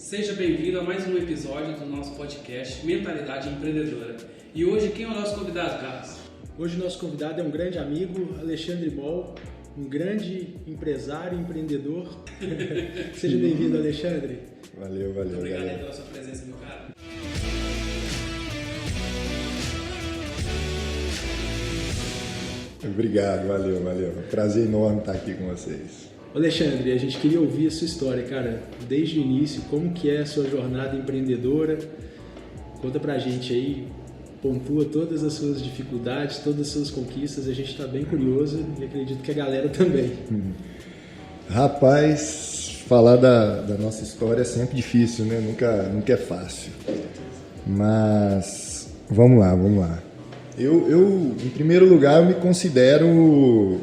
Seja bem-vindo a mais um episódio do nosso podcast Mentalidade Empreendedora. E hoje quem é o nosso convidado, Carlos? Hoje o nosso convidado é um grande amigo, Alexandre Moll, um grande empresário, empreendedor. Seja bem-vindo, Alexandre. Valeu. Muito obrigado aí pela sua presença, meu cara. Obrigado, valeu. Prazer enorme estar aqui com vocês. Alexandre, a gente queria ouvir a sua história, cara, desde o início, como que é a sua jornada empreendedora. Conta pra gente aí, pontua todas as suas dificuldades, todas as suas conquistas, a gente está bem curioso e acredito que a galera também. Rapaz, falar da nossa história é sempre difícil, né? Nunca é fácil. Mas vamos lá. Eu, em primeiro lugar, eu me considero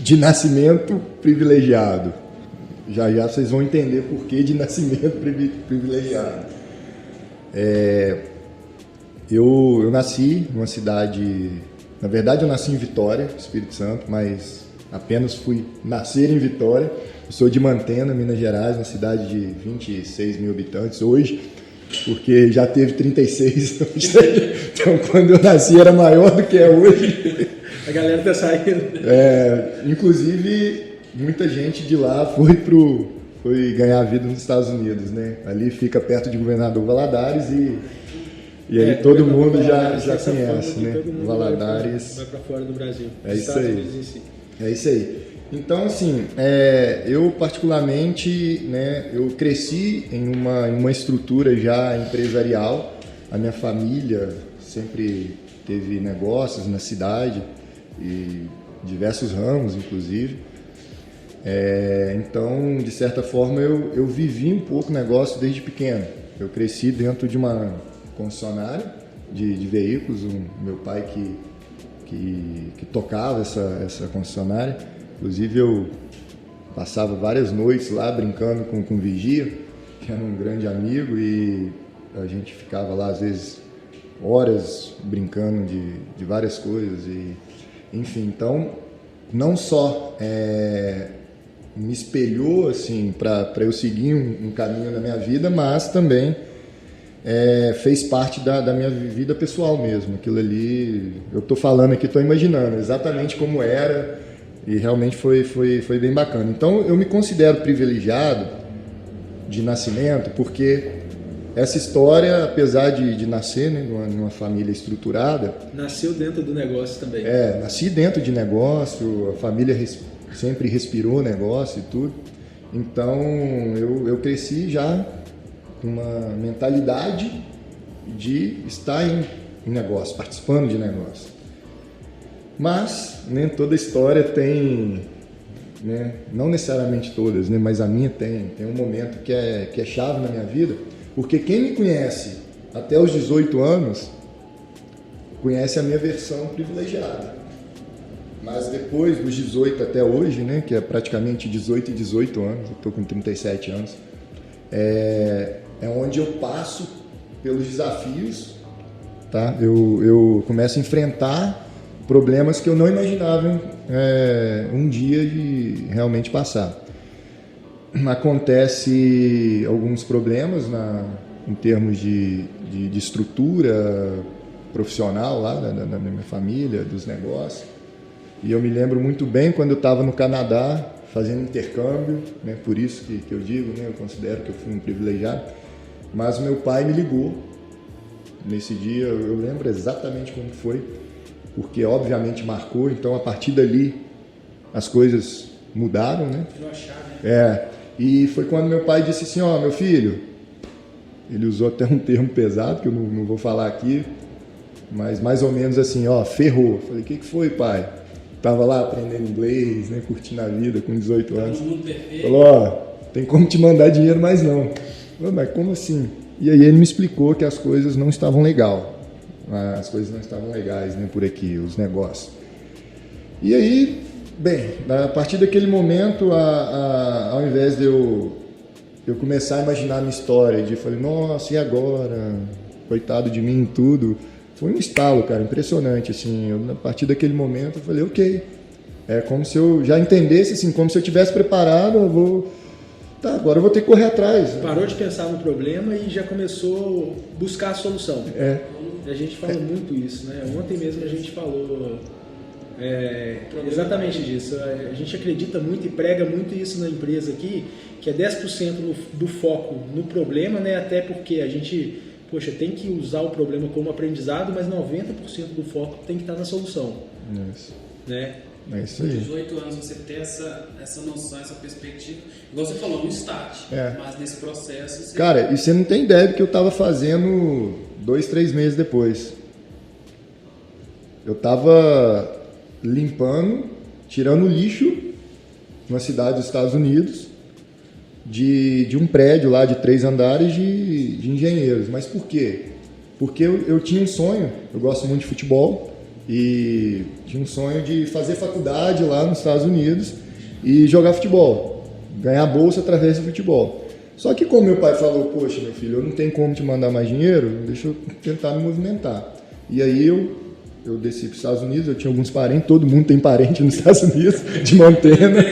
de nascimento privilegiado. Já vocês vão entender por que de nascimento privilegiado. Eu nasci numa cidade... Na verdade, eu nasci em Vitória, Espírito Santo, mas apenas fui nascer em Vitória. Eu sou de Mantena, Minas Gerais, uma cidade de 26 mil habitantes hoje, porque já teve 36. Então, quando eu nasci, era maior do que é hoje. A galera tá saindo. Inclusive, muita gente de lá foi ganhar vida nos Estados Unidos, né? Ali fica perto de Governador Valadares e aí todo mundo já conhece, né? Valadares. Vai para fora do Brasil. É isso aí. Então, assim, eu particularmente, né? Eu cresci em uma estrutura já empresarial. A minha família sempre teve negócios na cidade e diversos ramos, inclusive. Então, de certa forma, eu vivi um pouco o negócio desde pequeno. Eu cresci dentro de uma concessionária de veículos, meu pai que tocava essa concessionária. Inclusive, eu passava várias noites lá brincando com o Vigia, que era um grande amigo, e a gente ficava lá, às vezes, horas brincando de várias coisas. Enfim, então, não só me espelhou assim, para eu seguir um caminho na minha vida, mas também fez parte da minha vida pessoal mesmo. Aquilo ali, eu estou falando aqui, estou imaginando exatamente como era, e realmente foi bem bacana. Então, eu me considero privilegiado de nascimento, porque essa história, apesar de nascer, né, numa família estruturada... Nasceu dentro do negócio também. Nasci dentro de negócio, a família sempre respirou negócio e tudo. Então, eu cresci já com uma mentalidade de estar em negócio, participando de negócio. Mas, né, toda história tem... Né, não necessariamente todas, né, mas a minha tem um momento que é chave na minha vida. Porque quem me conhece até os 18 anos, conhece a minha versão privilegiada. Mas depois dos 18 até hoje, né, que é praticamente 18 e 18 anos, eu estou com 37 anos, é onde eu passo pelos desafios, tá? Eu começo a enfrentar problemas que eu não imaginava um dia de realmente passar. Acontece alguns problemas em termos de estrutura profissional lá da minha família, dos negócios. E eu me lembro muito bem quando eu estava no Canadá fazendo intercâmbio, né, por isso que eu digo, né, eu considero que eu fui um privilegiado. Mas o meu pai me ligou nesse dia, eu lembro exatamente como foi, porque obviamente marcou. Então a partir dali as coisas mudaram, né? Virou a chave. E foi quando meu pai disse assim, meu filho, ele usou até um termo pesado, que eu não vou falar aqui, mas mais ou menos assim, ferrou. Falei, o que foi, pai? Tava lá aprendendo inglês, né, curtindo a vida com 18 anos. Falou, tem como te mandar dinheiro, mas não. Falei, mas como assim? E aí ele me explicou que as coisas não estavam legais, né, por aqui, os negócios. E aí... Bem, a partir daquele momento, ao invés de eu começar a imaginar a minha história, de falei, nossa, e agora? Coitado de mim e tudo. Foi um estalo, cara, impressionante, assim. A partir daquele momento, eu falei, ok. É como se eu já entendesse, assim, como se eu tivesse preparado, tá, agora eu vou ter que correr atrás. Parou de pensar no problema e já começou a buscar a solução. A gente fala muito isso, né? Ontem mesmo a gente falou exatamente disso. A gente acredita muito e prega muito isso na empresa aqui, que é 10% do foco no problema, né? Até porque a gente, tem que usar o problema como aprendizado, mas 90% do foco tem que estar na solução. Isso. Né? É isso aí. 18 anos você ter essa noção, essa perspectiva. Igual você falou, um start. Mas nesse processo... Você... Cara, e você não tem ideia do que eu estava fazendo 2, 3 meses depois. Eu estava limpando, tirando lixo numa cidade dos Estados Unidos de um prédio lá de 3 andares de engenheiros. Mas por quê? Porque eu tinha um sonho, eu gosto muito de futebol, e tinha um sonho de fazer faculdade lá nos Estados Unidos e jogar futebol, ganhar bolsa através do futebol. Só que como meu pai falou, poxa, meu filho, eu não tenho como te mandar mais dinheiro, deixa eu tentar me movimentar. E aí eu desci para os Estados Unidos, eu tinha alguns parentes, todo mundo tem parente nos Estados Unidos, de Montana,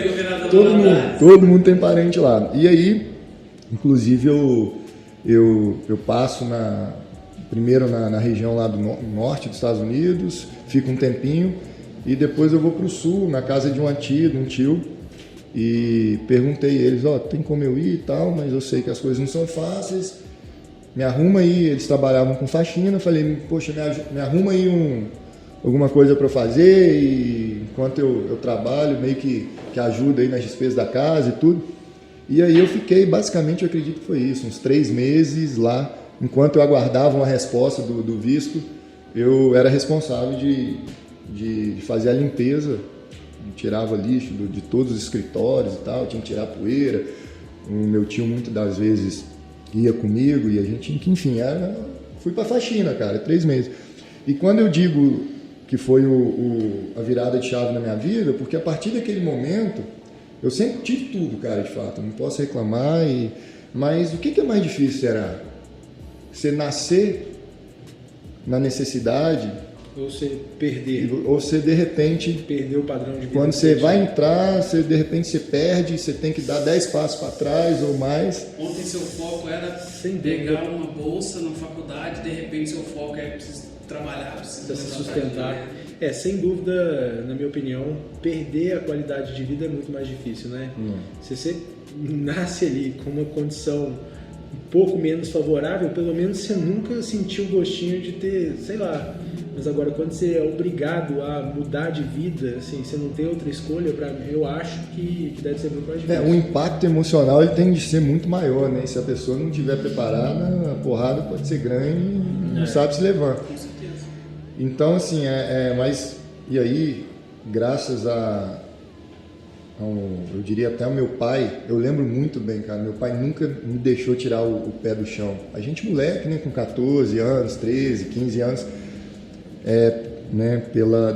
todo mundo tem parente lá. E aí, inclusive, eu passo primeiro na região lá do norte dos Estados Unidos, fico um tempinho e depois eu vou para o sul, na casa de uma tia, de um tio, e perguntei a eles, tem como eu ir e tal, mas eu sei que as coisas não são fáceis, me arruma aí, eles trabalhavam com faxina, falei, poxa, me arruma aí alguma coisa para eu fazer, e enquanto eu trabalho, meio que ajuda aí nas despesas da casa e tudo. E aí eu fiquei, basicamente, eu acredito que foi isso, uns 3 meses lá. Enquanto eu aguardava uma resposta do visto, eu era responsável de fazer a limpeza, tirava lixo de todos os escritórios e tal, tinha que tirar poeira. O meu tio muitas das vezes ia comigo e a gente tinha que, enfim, fui para faxina, cara, 3 meses. E quando eu digo que foi a virada de chave na minha vida, porque a partir daquele momento, eu sempre tive tudo, cara, de fato, não posso reclamar, mas o que é mais difícil, será? Você nascer na necessidade, ou você perder, ou você de repente perder o padrão de vida. Quando você vai entrar, de repente você perde, você tem que dar 10 passos para trás ou mais. Ontem seu foco era pegar uma bolsa na faculdade, de repente seu foco é preciso trabalhar, precisa se sustentar. Sem dúvida, na minha opinião, perder a qualidade de vida é muito mais difícil, né? Se você nasce ali com uma condição um pouco menos favorável, pelo menos você nunca sentiu o gostinho de ter, sei lá, mas agora quando você é obrigado a mudar de vida, assim, você não tem outra escolha, eu acho que deve ser muito mais difícil. O impacto emocional ele tem de ser muito maior, né? Se a pessoa não estiver preparada, a porrada pode ser grande e não sabe se levar. Com certeza. Então, assim, mas e aí, graças eu diria até o meu pai, eu lembro muito bem, cara, meu pai nunca me deixou tirar o pé do chão. A gente moleque, né, com 14 anos, 13, 15 anos, né,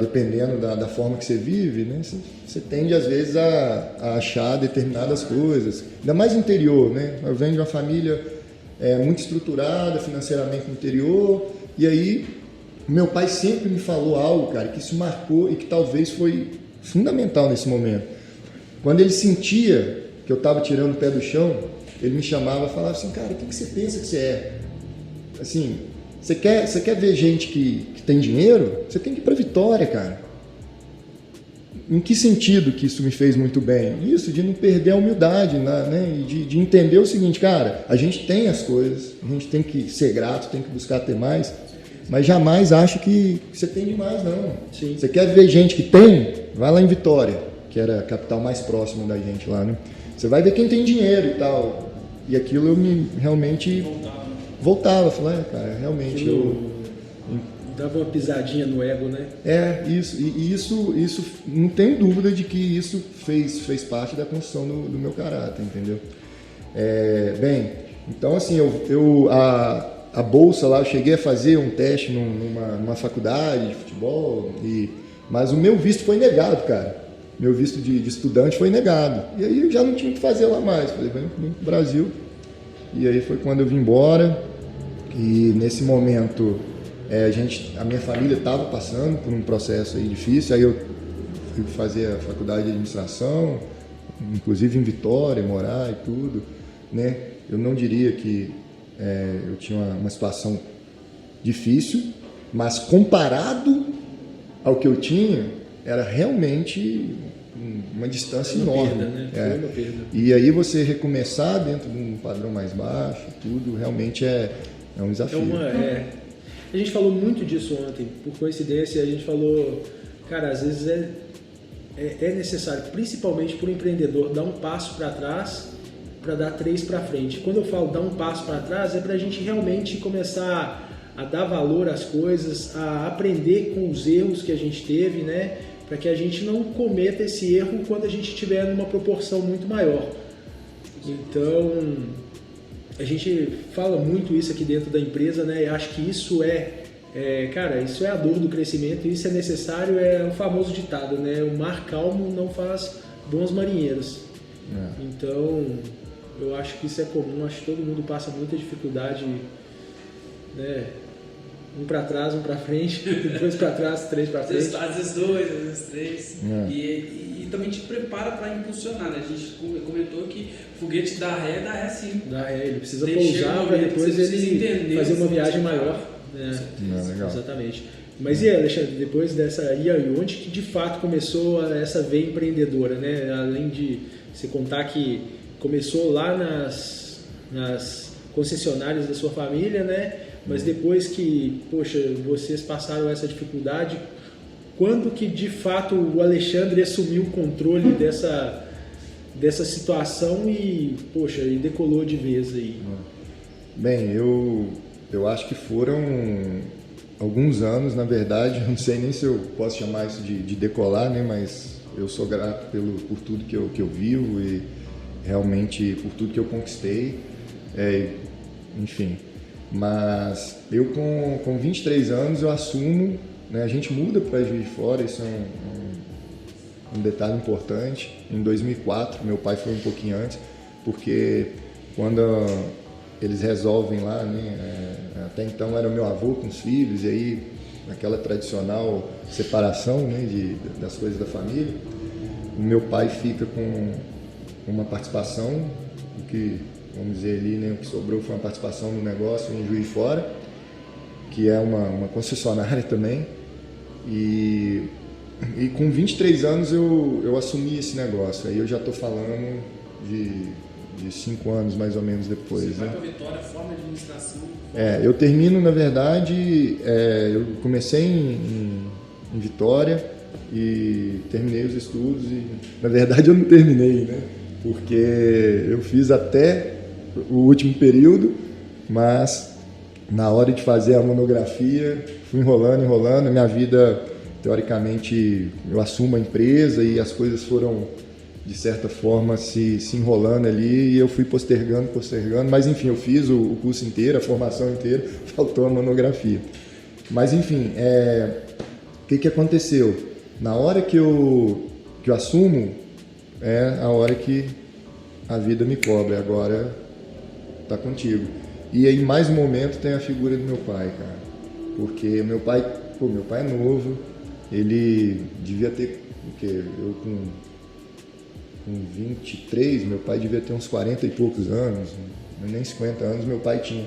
dependendo da forma que você vive, né, você tende às vezes a achar determinadas coisas, ainda mais no interior, né, eu venho de uma família muito estruturada financeiramente no interior, e aí meu pai sempre me falou algo, cara, que isso marcou e que talvez foi fundamental nesse momento. Quando ele sentia que eu estava tirando o pé do chão, ele me chamava e falava assim, cara, o que você pensa que você é? Assim, você quer ver gente que tem dinheiro? Você tem que ir para Vitória, cara. Em que sentido que isso me fez muito bem? Isso, de não perder a humildade, né? E de entender o seguinte, cara, a gente tem as coisas, a gente tem que ser grato, tem que buscar ter mais, mas jamais acho que você tem demais, não. Sim. Você quer ver gente que tem? Vai lá em Vitória, que era a capital mais próxima da gente lá, né? Você vai ver quem tem dinheiro e tal. E aquilo eu realmente voltava. Falei, cara, realmente dava uma pisadinha no ego, né? Isso. E isso, não tenho dúvida de que isso fez parte da construção do meu caráter, entendeu? Bem, então assim, a bolsa lá, eu cheguei a fazer um teste numa faculdade de futebol, mas o meu visto foi negado, cara. Meu visto de estudante foi negado. E aí eu já não tinha o que fazer lá mais. Falei, vem pro Brasil. E aí foi quando eu vim embora. E nesse momento, a minha família estava passando por um processo aí difícil. Aí eu fui fazer a faculdade de administração, inclusive em Vitória, morar e tudo, né? Eu não diria que eu tinha uma situação difícil, mas comparado ao que eu tinha, era realmente uma distância enorme. Perda, né? Foi uma perda. E aí você recomeçar dentro de um padrão mais baixo, tudo realmente é um desafio. A gente falou muito disso ontem, por coincidência a gente falou, cara, às vezes é necessário, principalmente para o empreendedor, dar um passo para trás para dar 3 para frente. Quando eu falo dar um passo para trás, é para a gente realmente começar a dar valor às coisas, a aprender com os erros que a gente teve, né? Para que a gente não cometa esse erro quando a gente estiver numa proporção muito maior. Então, a gente fala muito isso aqui dentro da empresa, né? E acho que isso cara, isso é a dor do crescimento, isso é necessário, é o famoso ditado, né? O mar calmo não faz bons marinheiros. Então, eu acho que isso é comum, acho que todo mundo passa muita dificuldade, né? Um para trás, um para frente, 2 para trás, 3 para frente. Às vezes 2, às vezes 3. E também te prepara para impulsionar, né? A gente comentou que foguete dá ré sim. Dá ré, ele precisa pousar para depois ele fazer uma viagem maior. Legal. Exatamente. Mas e aí, Alexandre, depois dessa... E aí, onde que de fato começou essa veia empreendedora, né? Além de você contar que começou lá nas concessionárias da sua família, né? Mas depois que, poxa, vocês passaram essa dificuldade, quando que de fato o Alexandre assumiu o controle dessa situação e, poxa, e decolou de vez aí? Bem, eu acho que foram alguns anos, na verdade, não sei nem se eu posso chamar isso de decolar, né? Mas eu sou grato por tudo que eu vivo e realmente por tudo que eu conquistei, enfim. Mas eu com 23 anos eu assumo, né, a gente muda para Juiz de Fora, isso é um detalhe importante. Em 2004, meu pai foi um pouquinho antes, porque quando eles resolvem lá, né, até então era meu avô com os filhos, e aí aquela tradicional separação, né, das coisas da família, o meu pai fica com uma participação, o que, vamos dizer ali, né, o que sobrou foi uma participação no negócio em Juiz de Fora, que é uma concessionária também, e com 23 anos eu assumi esse negócio. Aí eu já estou falando de 5 anos mais ou menos depois. Você vai para Vitória, forma de administração? Eu termino, na verdade, eu comecei em Vitória e terminei os estudos e, na verdade, eu não terminei, né? Porque eu fiz até o último período, mas na hora de fazer a monografia, fui enrolando, minha vida, teoricamente, eu assumo a empresa e as coisas foram, de certa forma, se enrolando ali e eu fui postergando, mas enfim, eu fiz o curso inteiro, a formação inteira, faltou a monografia. Mas enfim, o que aconteceu? Na hora que eu assumo, é a hora que a vida me cobra, agora tá contigo. E aí, mais um momento, tem a figura do meu pai, cara. Porque meu pai é novo, ele devia ter, o quê? Eu com 23, meu pai devia ter uns 40 e poucos anos, nem 50 anos meu pai tinha.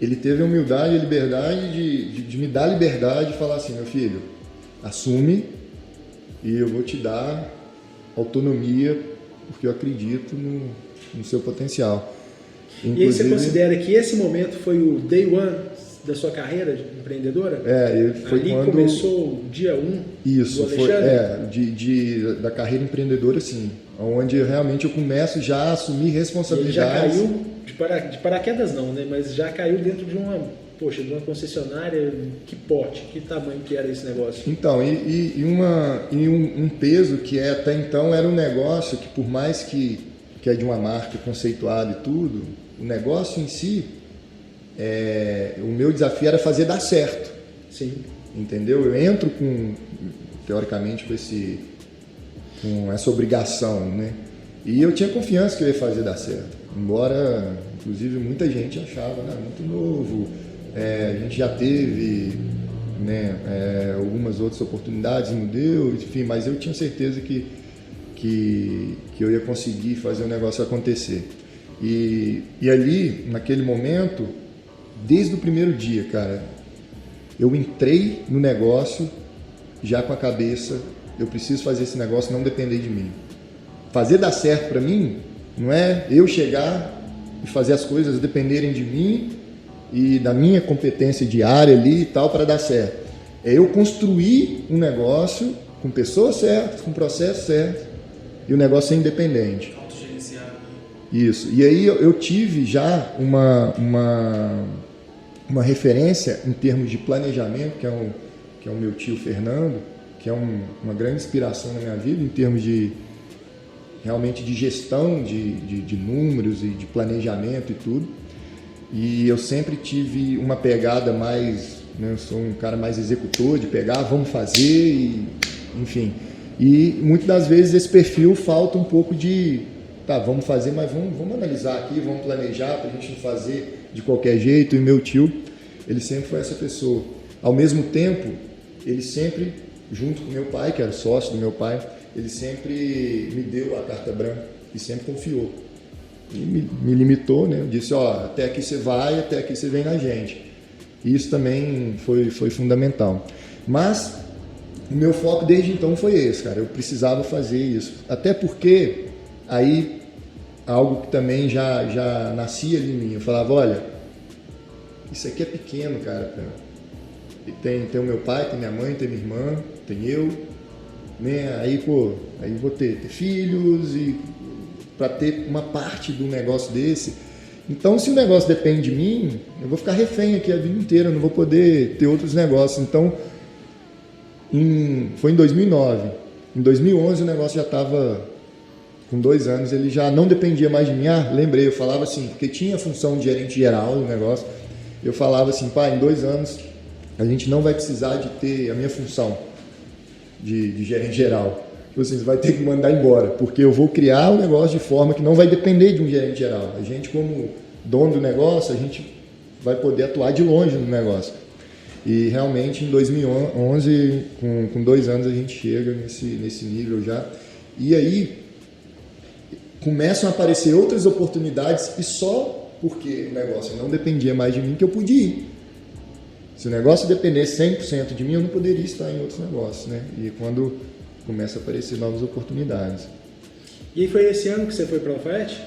Ele teve a humildade e a liberdade de me dar a liberdade de falar assim, meu filho, assume e eu vou te dar autonomia, porque eu acredito no seu potencial. Inclusive, e aí você considera que esse momento foi o day one da sua carreira empreendedora? Foi ali quando começou o dia 1 isso, do Alexandre? da carreira empreendedora, sim. Onde realmente eu começo já a assumir responsabilidades. E já caiu, de paraquedas não, né? Mas já caiu dentro de uma concessionária, que porte, que tamanho que era esse negócio? Então, um peso que até então era um negócio que, por mais que é de uma marca conceituada e tudo, o negócio em si, o meu desafio era fazer dar certo. Sim. Entendeu? Eu entro teoricamente com essa obrigação, né? E eu tinha confiança que eu ia fazer dar certo. Embora, inclusive, muita gente achava, né, muito novo, a gente já teve, né, algumas outras oportunidades, não deu, enfim, mas eu tinha certeza que que eu ia conseguir fazer o negócio acontecer. E ali, naquele momento, desde o primeiro dia, cara, eu entrei no negócio já com a cabeça, eu preciso fazer esse negócio não depender de mim. Fazer dar certo para mim não é eu chegar e fazer as coisas dependerem de mim e da minha competência diária ali e tal para dar certo. É eu construir um negócio com pessoas certas, com processo certo e o negócio ser independente. Autogerenciado. Isso. E aí eu tive já uma referência em termos de planejamento, que é o meu tio Fernando, que é uma grande inspiração na minha vida em termos de realmente de gestão de números e de planejamento e tudo. E eu sempre tive uma pegada mais, né, eu sou um cara mais executor, de pegar, vamos fazer, e, enfim. E muitas das vezes esse perfil falta um pouco de, tá, vamos fazer, mas vamos analisar aqui, vamos planejar para a gente não fazer de qualquer jeito. E meu tio, ele sempre foi essa pessoa. Ao mesmo tempo, ele sempre, junto com meu pai, que era sócio do meu pai, ele sempre me deu a carta branca e sempre confiou. E me limitou, né? Disse, ó, até aqui você vai, até aqui você vem na gente. E isso também foi fundamental. Mas o meu foco desde então foi esse, cara. Eu precisava fazer isso. Até porque aí algo que também já nascia ali em mim. Eu falava, olha, isso aqui é pequeno, cara. Tem o meu pai, tem minha mãe, tem minha irmã, tem eu, né? Aí, pô, aí vou ter filhos e para ter uma parte do negócio desse. Então, se o negócio depende de mim, eu vou ficar refém aqui a vida inteira, eu não vou poder ter outros negócios. Então, foi em 2009. Em 2011 o negócio já estava com 2 anos, ele já não dependia mais de mim. Lembrei, eu falava assim, porque tinha a função de gerente geral do negócio, eu falava assim, pai, em 2 anos a gente não vai precisar de ter a minha função de gerente geral. Você vai ter que mandar embora, porque eu vou criar o negócio de forma que não vai depender de um gerente geral. A gente, como dono do negócio, a gente vai poder atuar de longe no negócio. E realmente em 2011, com 2 anos, a gente chega nesse nível já. E aí começam a aparecer outras oportunidades, e só porque o negócio não dependia mais de mim que eu podia ir. Se o negócio dependesse 100% de mim, eu não poderia estar em outros negócios, né? E quando começa a aparecer novas oportunidades. E aí foi esse ano que você foi para Lafayette?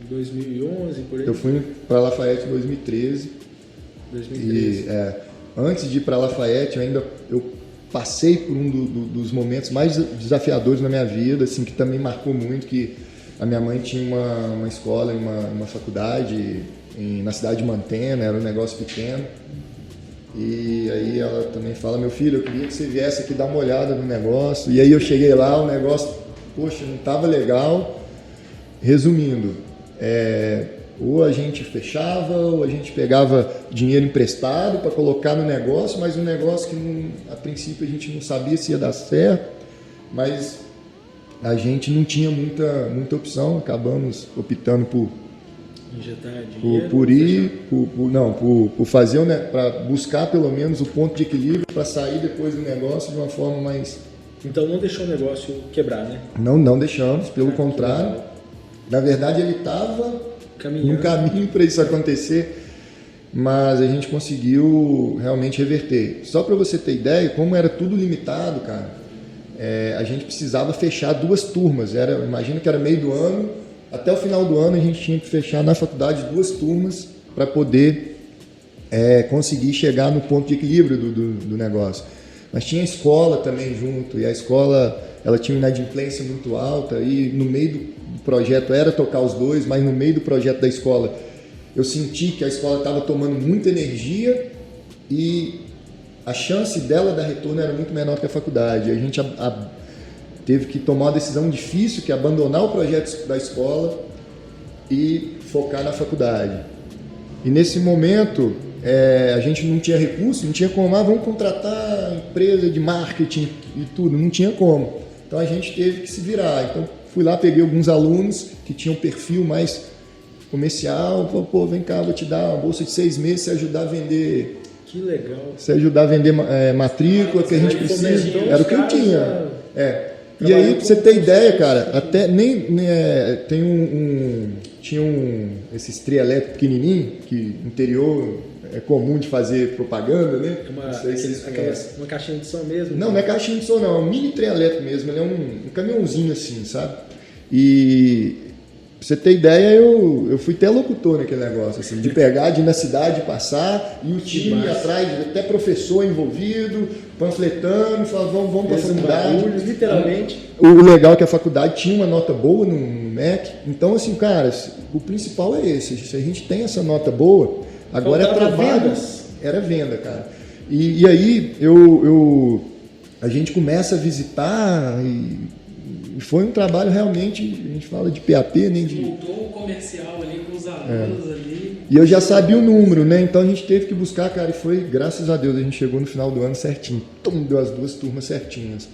2011, por aí? Eu fui para Lafayette em 2013. 2013. E antes de ir para Lafayette, eu passei por um dos momentos mais desafiadores na minha vida, assim, que também marcou muito, que a minha mãe tinha uma escola, uma faculdade na cidade de Mantena, era um negócio pequeno. E aí ela também fala, meu filho, eu queria que você viesse aqui dar uma olhada no negócio. E aí eu cheguei lá, o negócio, poxa, não estava legal. Resumindo, ou a gente fechava, ou a gente pegava dinheiro emprestado para colocar no negócio, mas um negócio que a princípio a gente não sabia se ia dar certo, mas a gente não tinha muita opção, acabamos optando por injetar dinheiro, por fazer, para buscar pelo menos o ponto de equilíbrio para sair depois do negócio de uma forma mais... Então não deixou o negócio quebrar, né? Não deixamos, pelo contrário. Na verdade ele estava no caminho para isso acontecer, mas a gente conseguiu realmente reverter. Só para você ter ideia, como era tudo limitado, cara, a gente precisava fechar 2 turmas. Imagina que era meio do ano, até o final do ano a gente tinha que fechar na faculdade 2 turmas para poder conseguir chegar no ponto de equilíbrio do negócio. Mas tinha a escola também junto, e a escola ela tinha uma inadimplência muito alta, e no meio do projeto era tocar os 2, mas no meio do projeto da escola eu senti que a escola estava tomando muita energia e a chance dela dar retorno era muito menor que a faculdade. A gente teve que tomar uma decisão difícil, que é abandonar o projeto da escola e focar na faculdade. E nesse momento, a gente não tinha recurso, não tinha como, vamos contratar empresa de marketing e tudo, não tinha como. Então a gente teve que se virar. Então fui lá, peguei alguns alunos que tinham um perfil mais comercial, falei, pô, vem cá, vou te dar uma bolsa de 6 meses, se ajudar a vender... Que legal. Se ajudar a vender matrícula, que a gente precisa. Era o que eu tinha. E aí, pra você ter ideia, cara, até tinha esses trio elétricos pequenininho, que no interior é comum de fazer propaganda, né? Uma caixinha de som mesmo? Não é caixinha de som, não. É um mini trem elétrico mesmo. Ele é um caminhãozinho assim, sabe? E pra você ter ideia, eu fui até locutor naquele negócio, assim, de pegar, de ir na cidade, passar, e o time atrás, até professor envolvido, panfletando, falava, vamos pra faculdade. Barulho, literalmente. O legal é que a faculdade tinha uma nota boa no MEC. Então, assim, cara, o principal é esse. Se a gente tem essa nota boa, agora é trabalho. Vendas. Era venda, cara. E aí a gente começa a visitar e foi um trabalho realmente, a gente fala de PAP, nem de... Montou um comercial ali com os alunos ali. E eu já sabia o número, né? Então a gente teve que buscar, cara, e foi, graças a Deus, a gente chegou no final do ano certinho. Deu as 2 turmas certinhas.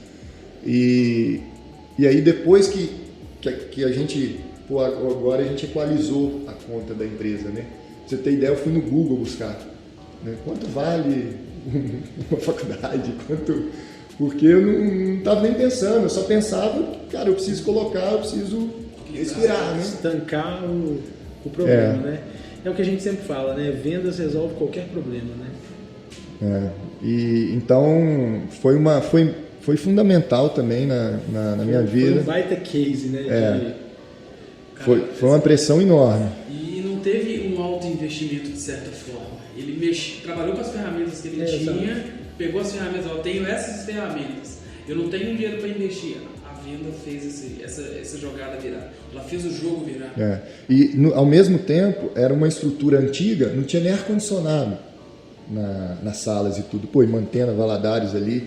E aí depois que a gente, agora a gente equalizou a conta da empresa, né? Pra você ter ideia, eu fui no Google buscar, né? Quanto vale uma faculdade, porque eu não estava nem pensando, eu só pensava, cara, eu preciso colocar, eu preciso respirar, né? Estancar o problema, né? É o que a gente sempre fala, né? Vendas resolve qualquer problema, né? E então foi fundamental também na minha vida. Foi um baita case, né? Foi uma pressão enorme. E não teve um alto investimento de certa forma. Ele trabalhou com as ferramentas que ele tinha, pegou as ferramentas, eu tenho essas ferramentas, eu não tenho dinheiro para investir. A venda fez essa jogada virar. Ela fez o jogo virar. E ao mesmo tempo, era uma estrutura antiga, não tinha nem ar-condicionado nas salas e tudo. Pô, e mantendo Valadares ali,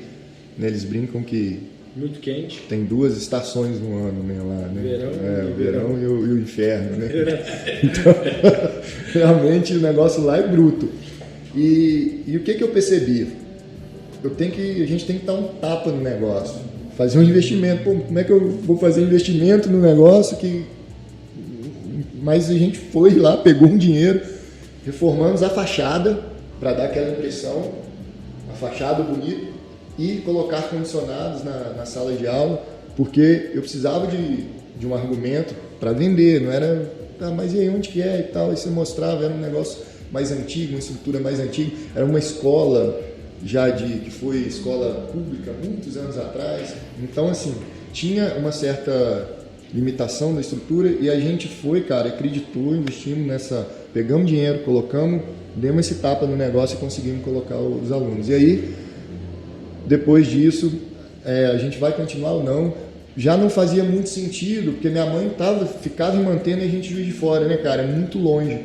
né, eles brincam que muito quente. Tem 2 estações no ano, né, lá, né? O verão e o inferno, né? Então, realmente o negócio lá é bruto. E o que eu percebi? A gente tem que dar um tapa no negócio, fazer um investimento. Pô, como é que eu vou fazer investimento no negócio Mas a gente foi lá, pegou um dinheiro, reformamos a fachada para dar aquela impressão, a fachada bonita, e colocar ar-condicionados na sala de aula, porque eu precisava de um argumento para vender, não era, mas e aí, onde que é e tal, aí você mostrava, era um negócio mais antigo, uma estrutura mais antiga, era uma escola que foi escola pública muitos anos atrás, então assim, tinha uma certa limitação da estrutura e a gente foi, cara, acreditou, investimos pegamos dinheiro, colocamos, demos esse tapa no negócio e conseguimos colocar os alunos. E aí, depois disso, a gente vai continuar ou não? Já não fazia muito sentido, porque minha mãe ficava em Mantena e a gente Juiz de Fora, né, cara? É muito longe.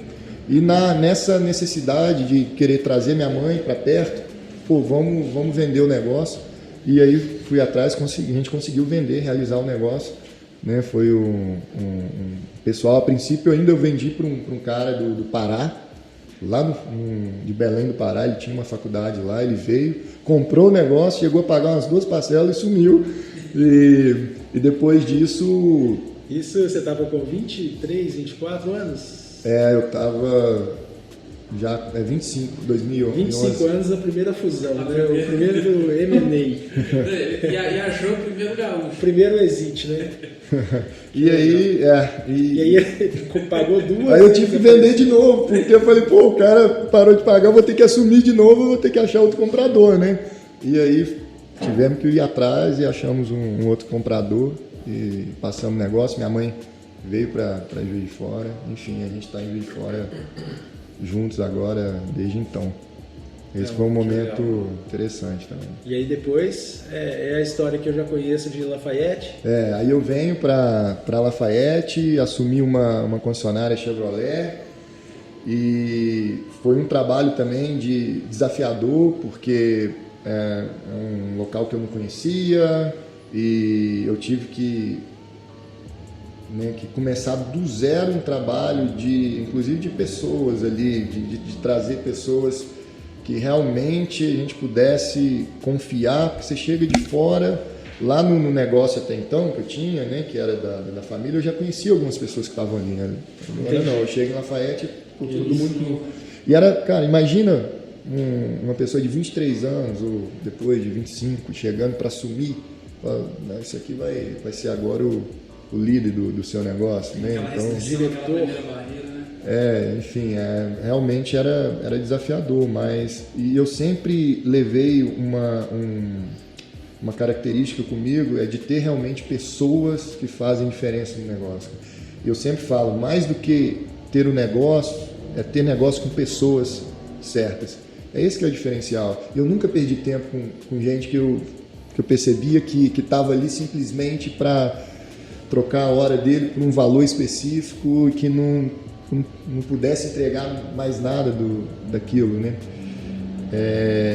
E nessa necessidade de querer trazer minha mãe para perto, pô, vamos vender o negócio. E aí fui atrás, a gente conseguiu vender, realizar o negócio. Né? Foi pessoal, a princípio eu vendi para um cara do Pará, lá de Belém do Pará, ele tinha uma faculdade lá, ele veio, comprou o negócio, chegou a pagar umas 2 parcelas e sumiu. E depois disso... Isso você estava com 23, 24 anos? Eu estava já 25, 2011. 25 anos da primeira fusão, né? O primeiro do M&A. E achou o primeiro gaúcho. Primeiro exit, né? E aí... E aí pagou 2. Aí eu tive que vender de novo, porque eu falei, pô, o cara parou de pagar, eu vou ter que assumir de novo, eu vou ter que achar outro comprador, né? E aí tivemos que ir atrás e achamos um outro comprador e passamos o negócio. Minha mãe veio para Juiz de Fora, enfim, a gente está em Juiz de Fora juntos agora desde então. Esse foi um momento interessante também. E aí depois é a história que eu já conheço de Lafayette. Aí eu venho para Lafayette, assumi uma concessionária Chevrolet e foi um trabalho também desafiador, porque é um local que eu não conhecia e eu tive que começar do zero um trabalho inclusive de pessoas ali, de trazer pessoas que realmente a gente pudesse confiar, porque você chega de fora, lá no negócio até então que eu tinha, né, que era da família, eu já conhecia algumas pessoas que estavam ali, né? Agora não, eu chego em Lafayette, todo mundo... E era, cara, imagina uma pessoa de 23 anos, ou depois de 25, chegando para assumir fala, não, isso aqui vai ser agora o líder do seu negócio, né? Aquela Então, restrição, aquela primeira barreira, né? enfim, realmente era desafiador, e eu sempre levei uma característica comigo, de ter realmente pessoas que fazem diferença no negócio. Eu sempre falo, mais do que ter o negócio, é ter negócio com pessoas certas. É esse que é o diferencial. Eu nunca perdi tempo com gente que eu percebia que estava ali simplesmente para trocar a hora dele por um valor específico e que não pudesse entregar mais nada daquilo, né?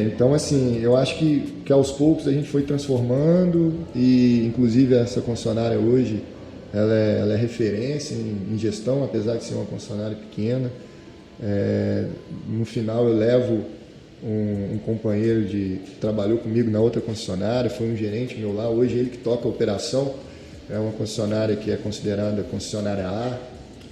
Então, assim, eu acho que aos poucos a gente foi transformando e, inclusive, essa concessionária hoje, ela é referência em gestão, apesar de ser uma concessionária pequena. No final, eu levo um companheiro que trabalhou comigo na outra concessionária, foi um gerente meu lá, hoje ele que toca a operação, é uma concessionária que é considerada concessionária A.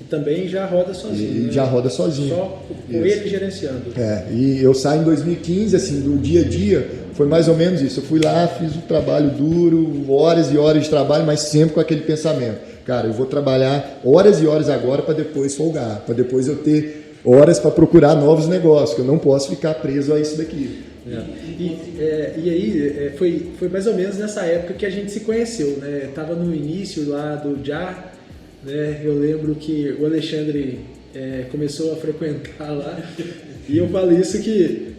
E também já roda sozinho. E já roda sozinho. Só com ele gerenciando. E eu saí em 2015, assim, do dia a dia, foi mais ou menos isso. Eu fui lá, fiz o trabalho duro, horas e horas de trabalho, mas sempre com aquele pensamento. Cara, eu vou trabalhar horas e horas agora para depois folgar, para depois eu ter horas para procurar novos negócios, que eu não posso ficar preso a isso daqui. E aí foi mais ou menos nessa época que a gente se conheceu, né? Tava no início lá do JAR, né? Eu lembro que o Alexandre começou a frequentar lá e eu falo isso que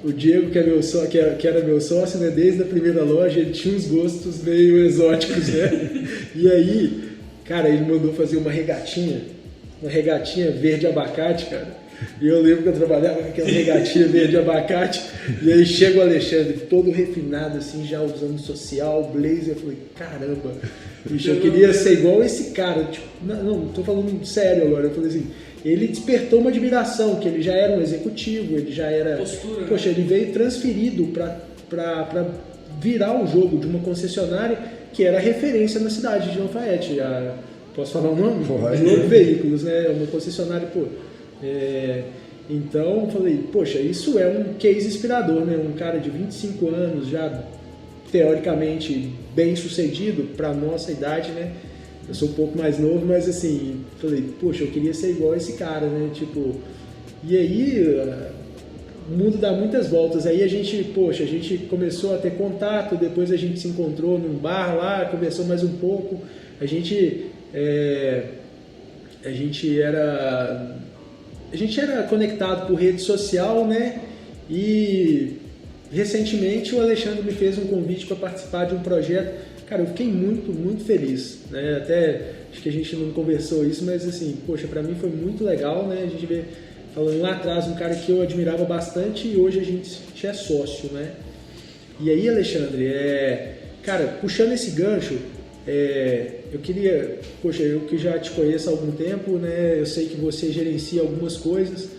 o Diego, que era meu sócio, né? Desde a primeira loja, ele tinha uns gostos meio exóticos, né? E aí, cara, ele mandou fazer uma regatinha verde abacate, cara. E eu lembro que eu trabalhava com aquela regatinha verde abacate, e aí chega o Alexandre, todo refinado, assim, já usando social, blazer. Eu falei, caramba, bicho, eu queria ser igual esse cara. Tipo, não, tô falando sério agora. Eu falei assim, ele despertou uma admiração, que ele já era um executivo, ele já era... Postura, poxa, ele veio transferido para virar o jogo de uma concessionária que era referência na cidade de Lafayette. Posso falar o nome? Globo Veículos, né? Uma concessionária, pô. Então, falei, poxa, isso é um case inspirador, né? Um cara de 25 anos, já teoricamente bem sucedido para nossa idade, né? Eu sou um pouco mais novo, mas assim, falei, poxa, eu queria ser igual a esse cara, né? Tipo, e aí o mundo dá muitas voltas. Aí a gente começou a ter contato, depois a gente se encontrou num bar lá, conversou mais um pouco. A gente era conectado por rede social, né? E recentemente o Alexandre me fez um convite para participar de um projeto. Cara, eu fiquei muito, muito feliz, né? Até acho que a gente não conversou isso, mas assim, poxa, para mim foi muito legal, né? A gente vê, falando lá atrás, um cara que eu admirava bastante e hoje a gente é sócio, né? E aí, Alexandre, cara, puxando esse gancho, eu queria, poxa, eu que já te conheço há algum tempo, né? Eu sei que você gerencia algumas coisas,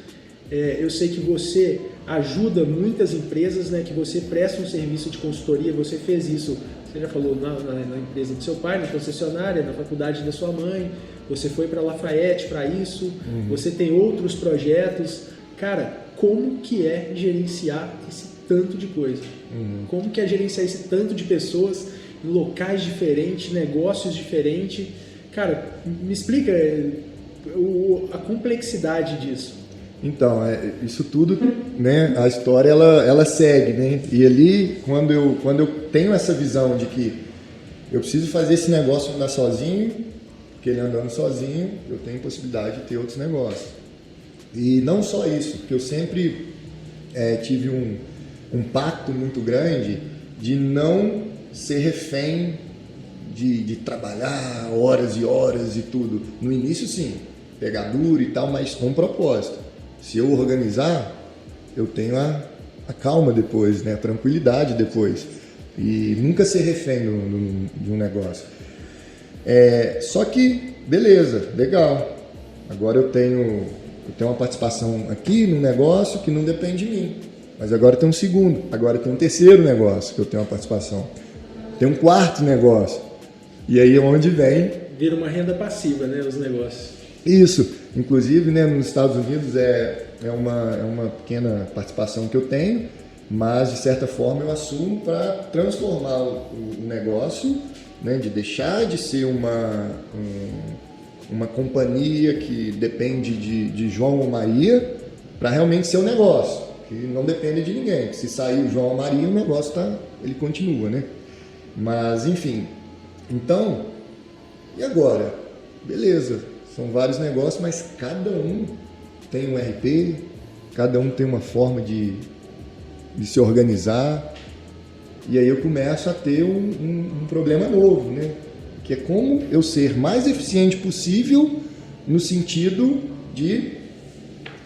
eu sei que você ajuda muitas empresas, né? Que você presta um serviço de consultoria, você fez isso, você já falou na empresa do seu pai, na concessionária, na faculdade da sua mãe, você foi para Lafayette para isso, você tem outros projetos. Cara, como que é gerenciar esse tanto de coisa? Como que é gerenciar esse tanto de pessoas em locais diferentes, negócios diferentes? Cara, me explica a complexidade disso. Então, isso tudo, né, a história ela segue, né? E ali, quando eu tenho essa visão de que eu preciso fazer esse negócio andar sozinho, porque ele andando sozinho, eu tenho possibilidade de ter outros negócios. E não só isso, porque eu sempre tive um pacto muito grande de não ser refém de trabalhar horas e horas e tudo. No início, sim, pegar duro e tal, mas com propósito. Se eu organizar, eu tenho a calma depois, né? A tranquilidade depois. E nunca ser refém de um negócio. Só que, beleza, legal. Agora eu tenho uma participação aqui no negócio que não depende de mim. Mas agora tem um segundo, agora tem um terceiro negócio que eu tenho uma participação. Tem um quarto negócio. E aí é onde vem... Vira uma renda passiva, né, os negócios. Isso. Inclusive, né, nos Estados Unidos é uma pequena participação que eu tenho. mas de certa forma eu assumo para transformar o negócio, né, de deixar de ser uma companhia que depende de João ou Maria para realmente ser um negócio, que não depende de ninguém. Se sair o João ou Maria, o negócio ele continua, né? Mas, enfim, então, e agora? Beleza, são vários negócios, mas cada um tem um RP, cada um tem uma forma de se organizar, e aí eu começo a ter um problema novo, né? Que é como eu ser mais eficiente possível no sentido de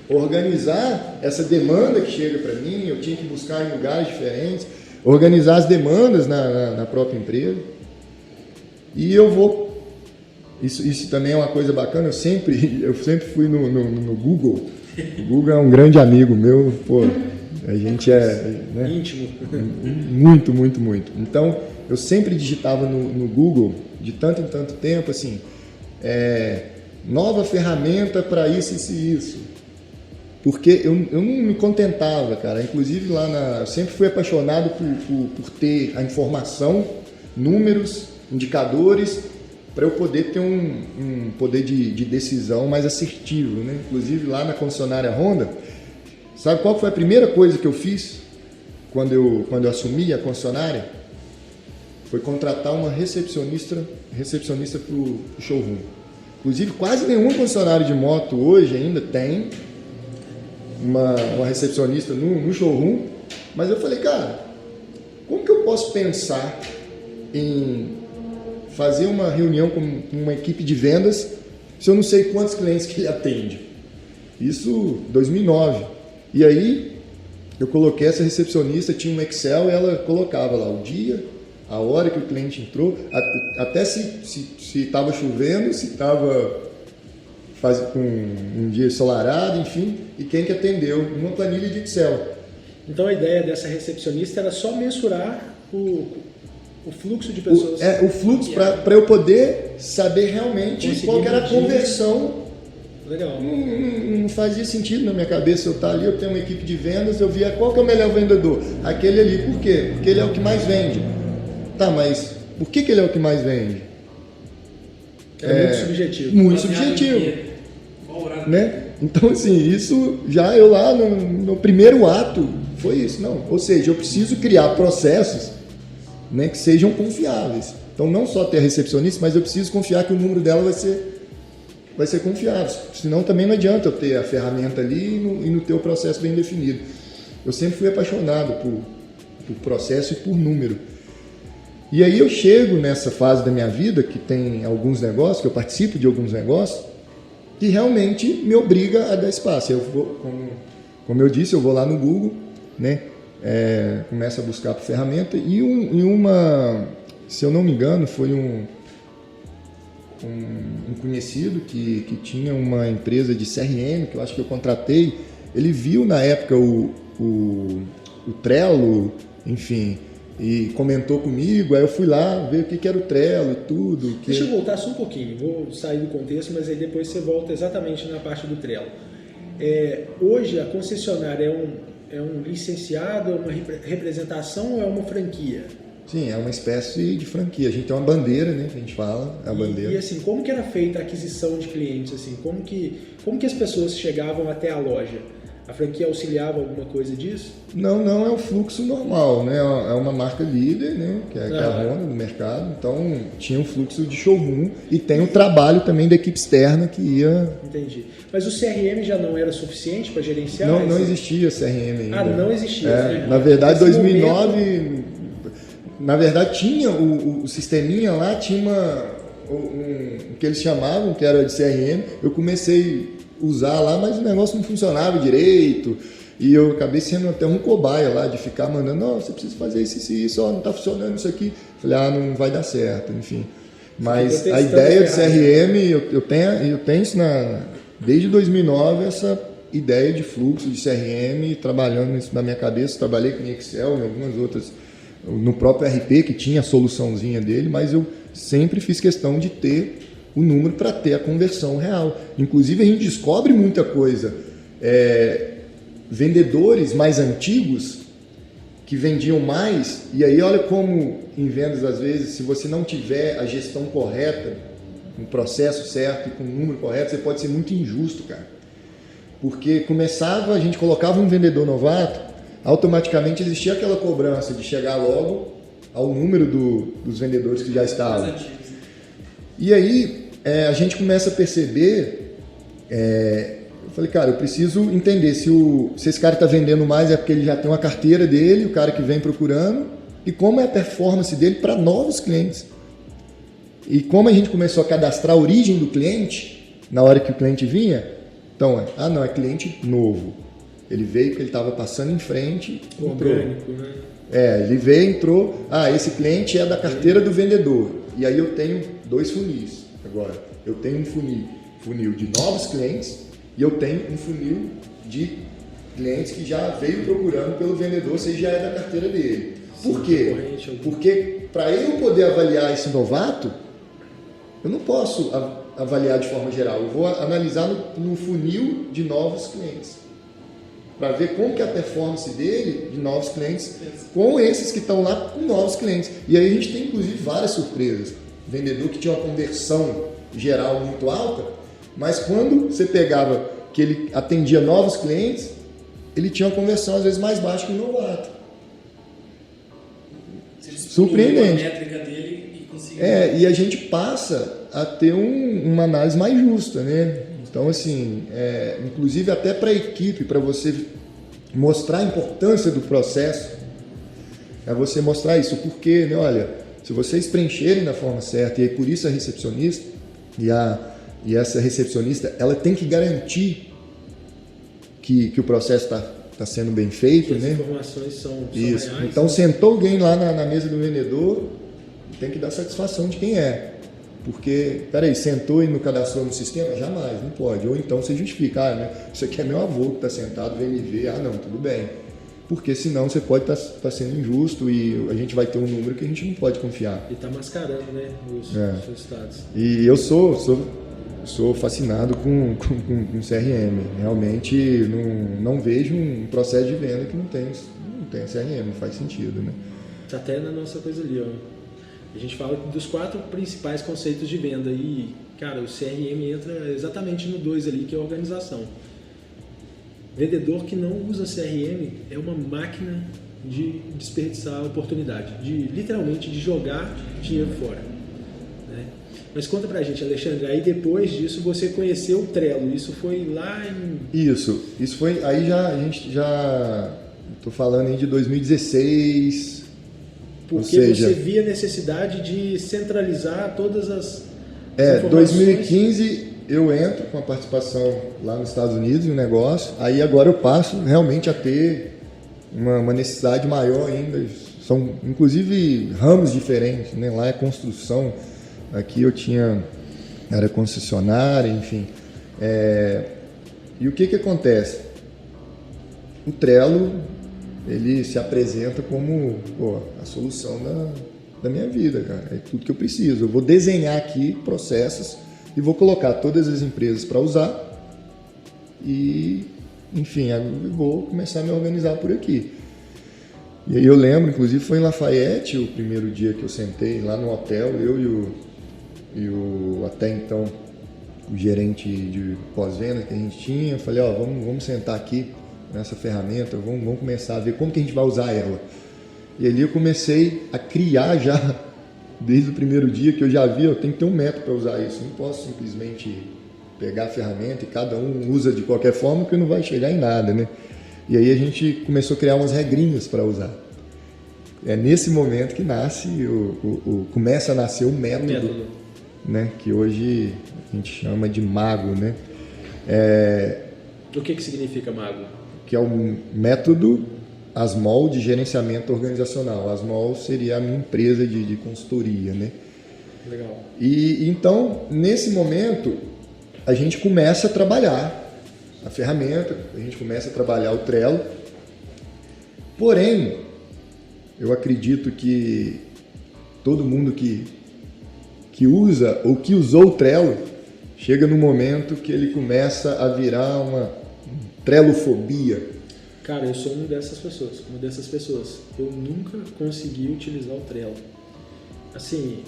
organizar essa demanda que chega para mim. Eu tinha que buscar em lugares diferentes, organizar as demandas na própria empresa. E eu vou... Isso também é uma coisa bacana. Eu sempre fui no Google. O Google é um grande amigo meu. Pô, a gente é... né? Íntimo. Muito, muito, muito. Então, eu sempre digitava no Google, de tanto em tanto tempo, assim, nova ferramenta para isso e isso. Porque eu não me contentava, cara. Inclusive, eu sempre fui apaixonado por ter a informação, números, indicadores, para eu poder ter um poder de decisão mais assertivo, né? Inclusive, lá na concessionária Honda, sabe qual foi a primeira coisa que eu fiz quando eu assumi a concessionária? Foi contratar uma recepcionista para o showroom. Inclusive, quase nenhum concessionário de moto hoje ainda tem uma recepcionista no showroom. Mas eu falei, cara, como que eu posso pensar em fazer uma reunião com uma equipe de vendas se eu não sei quantos clientes que ele atende? Isso em 2009. E aí, eu coloquei essa recepcionista, tinha um Excel, e ela colocava lá o dia, a hora que o cliente entrou, até se estava chovendo, se estava com um dia ensolarado, enfim, e quem que atendeu, numa planilha de Excel. Então a ideia dessa recepcionista era só mensurar o fluxo de pessoas. O fluxo, para eu poder saber realmente qual que era a conversão. Legal. Não fazia sentido na minha cabeça eu estar ali, eu tenho uma equipe de vendas, eu via qual que é o melhor vendedor. Aquele ali. Por quê? Porque ele é o que mais vende. Tá, mas por que ele é o que mais vende? Muito subjetivo. Muito subjetivo. Né? Então, assim, isso já eu lá no primeiro ato foi isso. Não. Ou seja, eu preciso criar processos, né, que sejam confiáveis. Então, não só ter a recepcionista, mas eu preciso confiar que o número dela vai ser confiável. Senão também não adianta eu ter a ferramenta ali e não ter o processo bem definido. Eu sempre fui apaixonado por processo e por número. E aí eu chego nessa fase da minha vida que tem alguns negócios, que eu participo de alguns negócios, que realmente me obriga a dar espaço. Eu vou, como eu disse, eu vou lá no Google, né? Começo a buscar por ferramenta e se eu não me engano, foi um conhecido que tinha uma empresa de CRM, que eu acho que eu contratei. Ele viu na época o Trello, enfim, e comentou comigo. Aí eu fui lá ver o que era o Trello e tudo. Deixa eu voltar só um pouquinho, vou sair do contexto, mas aí depois você volta exatamente na parte do Trello. Hoje a concessionária é um licenciado, é uma representação ou é uma franquia? Sim, é uma espécie de franquia. A gente tem uma bandeira, né, que a gente fala, a bandeira. E assim, como que era feita a aquisição de clientes? Assim, como que as pessoas chegavam até a loja? A franquia auxiliava alguma coisa disso? Não é o fluxo normal, né? É uma marca líder, né? Que é a Honda do mercado. Então tinha um fluxo de showroom e tem o trabalho também da equipe externa que ia... Entendi. Mas o CRM já não era suficiente para gerenciar? Não existia CRM ainda. Não existia. Na verdade, 2009... Na verdade, tinha o sisteminha lá, tinha o que eles chamavam, que era de CRM. Eu comecei a usar lá, mas o negócio não funcionava direito. E eu acabei sendo até um cobaia lá, de ficar mandando, você precisa fazer isso, não está funcionando isso aqui. Falei, não vai dar certo, enfim. Mas a ideia de CRM, eu tenho isso desde 2009, essa ideia de fluxo de CRM, trabalhando isso na minha cabeça. Trabalhei com Excel e algumas outras, no próprio RP, que tinha a soluçãozinha dele, mas eu sempre fiz questão de ter o número para ter a conversão real. Inclusive, a gente descobre muita coisa. Vendedores mais antigos que vendiam mais, e aí olha como em vendas às vezes, se você não tiver a gestão correta, um processo certo e com o número correto, você pode ser muito injusto, cara. Porque a gente colocava um vendedor novato, automaticamente existia aquela cobrança de chegar logo ao número dos vendedores que já estavam. E aí a gente começa a perceber, eu falei, cara, eu preciso entender se esse cara está vendendo mais é porque ele já tem uma carteira dele, o cara que vem procurando, e como é a performance dele para novos clientes. E como a gente começou a cadastrar a origem do cliente, na hora que o cliente vinha, então, não, é cliente novo. Ele veio porque ele estava passando em frente, orgânico, né? Ele veio, entrou, esse cliente é da carteira do vendedor. E aí eu tenho 2 funis agora. Eu tenho um funil de novos clientes e eu tenho um funil de clientes que já veio procurando pelo vendedor, seja já é da carteira dele. Por quê? Porque para eu poder avaliar esse novato, eu não posso avaliar de forma geral. Eu vou analisar no funil de novos clientes, para ver como que é a performance dele de novos clientes com esses que estão lá com novos clientes. E aí a gente tem inclusive várias surpresas. Vendedor que tinha uma conversão geral muito alta, mas quando você pegava que ele atendia novos clientes, ele tinha uma conversão às vezes mais baixa que o novato. Surpreendente. A métrica dele e conseguiu. E a gente passa a ter uma análise mais justa, né? Então, assim, inclusive até para a equipe, para você mostrar a importância do processo, é você mostrar isso. Porque, né, olha, se vocês preencherem da forma certa, e aí por isso a recepcionista, e essa recepcionista, ela tem que garantir que o processo está sendo bem feito, as né? informações são isso. reais. Então, sentou alguém lá na mesa do vendedor, tem que dar satisfação de quem é. Porque, peraí, sentou e não cadastrou no sistema? Jamais, não pode. Ou então você justifica, né? Isso aqui é meu avô que está sentado, vem me ver, não, tudo bem. Porque senão você pode estar sendo injusto e a gente vai ter um número que a gente não pode confiar. E está mascarando, né, os resultados. E eu sou fascinado com CRM. Realmente não vejo um processo de venda que não tem CRM, não faz sentido, né? Está até na nossa coisa ali, ó. A gente fala dos 4 principais conceitos de venda e, cara, o CRM entra exatamente no 2 ali, que é a organização. Vendedor que não usa CRM é uma máquina de desperdiçar a oportunidade, literalmente de jogar dinheiro fora, né? Mas conta pra gente, Alexandre, aí depois disso você conheceu o Trello, isso foi lá em... Isso foi, aí a gente já, tô falando aí de 2016... Porque você via a necessidade de centralizar todas as informações. 2015 eu entro com a participação lá nos Estados Unidos no negócio, aí agora eu passo realmente a ter uma necessidade maior ainda. São inclusive ramos diferentes, né? Lá é construção, aqui era concessionária, enfim. E o que acontece? O Trello, ele se apresenta como a solução da minha vida, cara. É tudo que eu preciso. Eu vou desenhar aqui processos e vou colocar todas as empresas para usar e, enfim, eu vou começar a me organizar por aqui. E aí eu lembro, inclusive foi em Lafayette o primeiro dia que eu sentei lá no hotel, eu e o até então o gerente de pós-venda que a gente tinha. Eu falei, vamos sentar aqui nessa ferramenta, vamos começar a ver como que a gente vai usar ela. E ali eu comecei a criar já, desde o primeiro dia que eu já vi, eu tenho que ter um método para usar isso. Não posso simplesmente pegar a ferramenta e cada um usa de qualquer forma, porque não vai chegar em nada, né? E aí a gente começou a criar umas regrinhas para usar. É nesse momento que nasce, começa a nascer o método, né? Que hoje a gente chama de MAGO, né? O que significa MAGO? Que é o método ASMOL de gerenciamento organizacional. A ASMOL seria a minha empresa de consultoria, né? Legal. E então, nesse momento, a gente começa a trabalhar a ferramenta, a gente começa a trabalhar o Trello. Porém, eu acredito que todo mundo que usa ou que usou o Trello chega no momento que ele começa a virar uma trelofobia. Cara, eu sou uma dessas pessoas. Eu nunca consegui utilizar o Trello. Assim,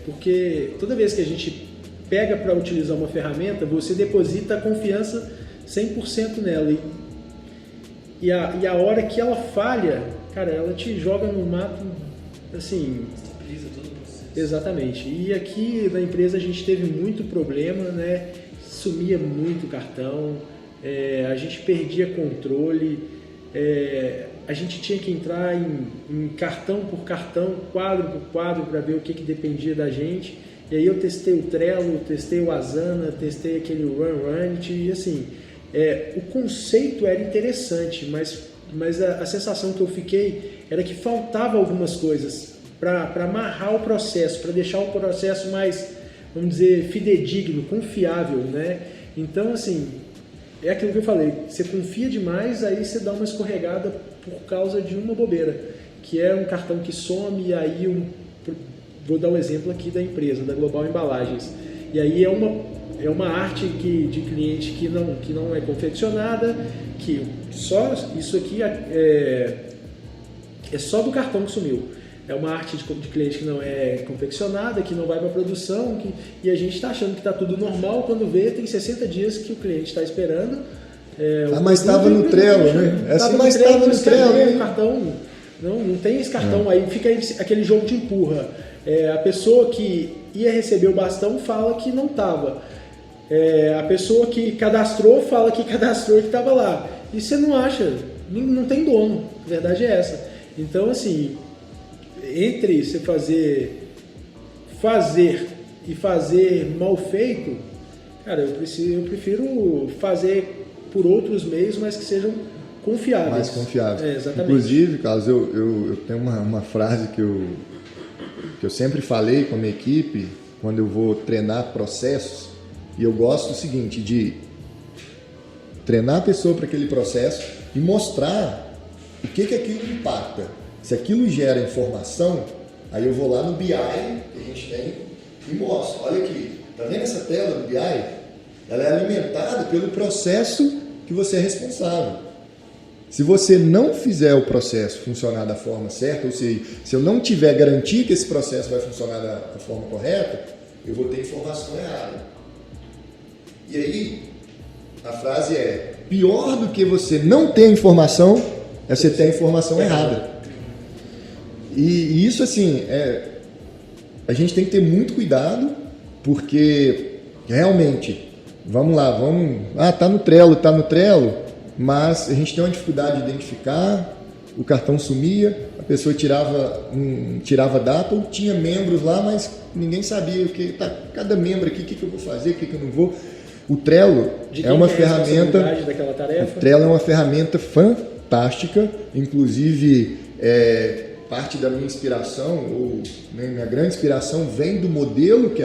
porque toda vez que a gente pega para utilizar uma ferramenta, você deposita a confiança 100% nela. E a hora que ela falha, cara, ela te joga no mato, assim... Estabiliza todo o processo. Exatamente. E aqui na empresa a gente teve muito problema, né? Sumia muito cartão, a gente perdia controle, a gente tinha que entrar em cartão por cartão, quadro por quadro, para ver o que dependia da gente. E aí eu testei o Trello, testei o Asana, testei aquele Runrunit, e assim, o conceito era interessante, mas a sensação que eu fiquei era que faltava algumas coisas para amarrar o processo, para deixar o processo mais, vamos dizer, fidedigno, confiável, né? Então, assim, é aquilo que eu falei, você confia demais, aí você dá uma escorregada por causa de uma bobeira, que é um cartão que some, e aí vou dar um exemplo aqui da empresa, da Global Embalagens, e aí é uma arte de cliente que não é confeccionada, que só isso aqui é só do cartão que sumiu. É uma arte de cliente que não é confeccionada, que não vai para produção, e a gente está achando que está tudo normal, quando vê, tem 60 dias que o cliente está esperando. Mas estava no Trello, né? Mas estava no Trello. O cartão, não tem esse cartão, aí fica aquele jogo de empurra. A pessoa que ia receber o bastão fala que não estava. A pessoa que cadastrou fala que cadastrou e que estava lá. E você não acha, não tem dono, a verdade é essa. Então, assim, entre você fazer e fazer mal feito, cara, eu prefiro fazer por outros meios, mas que sejam confiáveis. Mais confiáveis. Exatamente. Inclusive, Carlos, eu tenho uma frase que eu sempre falei com a minha equipe quando eu vou treinar processos, e eu gosto do seguinte, de treinar a pessoa para aquele processo e mostrar o que aquilo impacta. Se aquilo gera informação, aí eu vou lá no BI que a gente tem e mostro. Olha aqui, tá vendo essa tela do BI? Ela é alimentada pelo processo que você é responsável. Se você não fizer o processo funcionar da forma certa, ou seja, se eu não tiver garantia que esse processo vai funcionar da forma correta, eu vou ter informação errada. E aí, a frase é: pior do que você não ter informação é você ter a informação errada. E isso, assim, a gente tem que ter muito cuidado, porque realmente, tá no Trello, mas a gente tem uma dificuldade de identificar, o cartão sumia, a pessoa tirava data, ou tinha membros lá, mas ninguém sabia cada membro aqui, o que eu vou fazer, o que eu não vou. O Trello é uma ferramenta. Daquela tarefa? O Trello é uma ferramenta fantástica, inclusive parte da minha inspiração, ou minha grande inspiração, vem do modelo que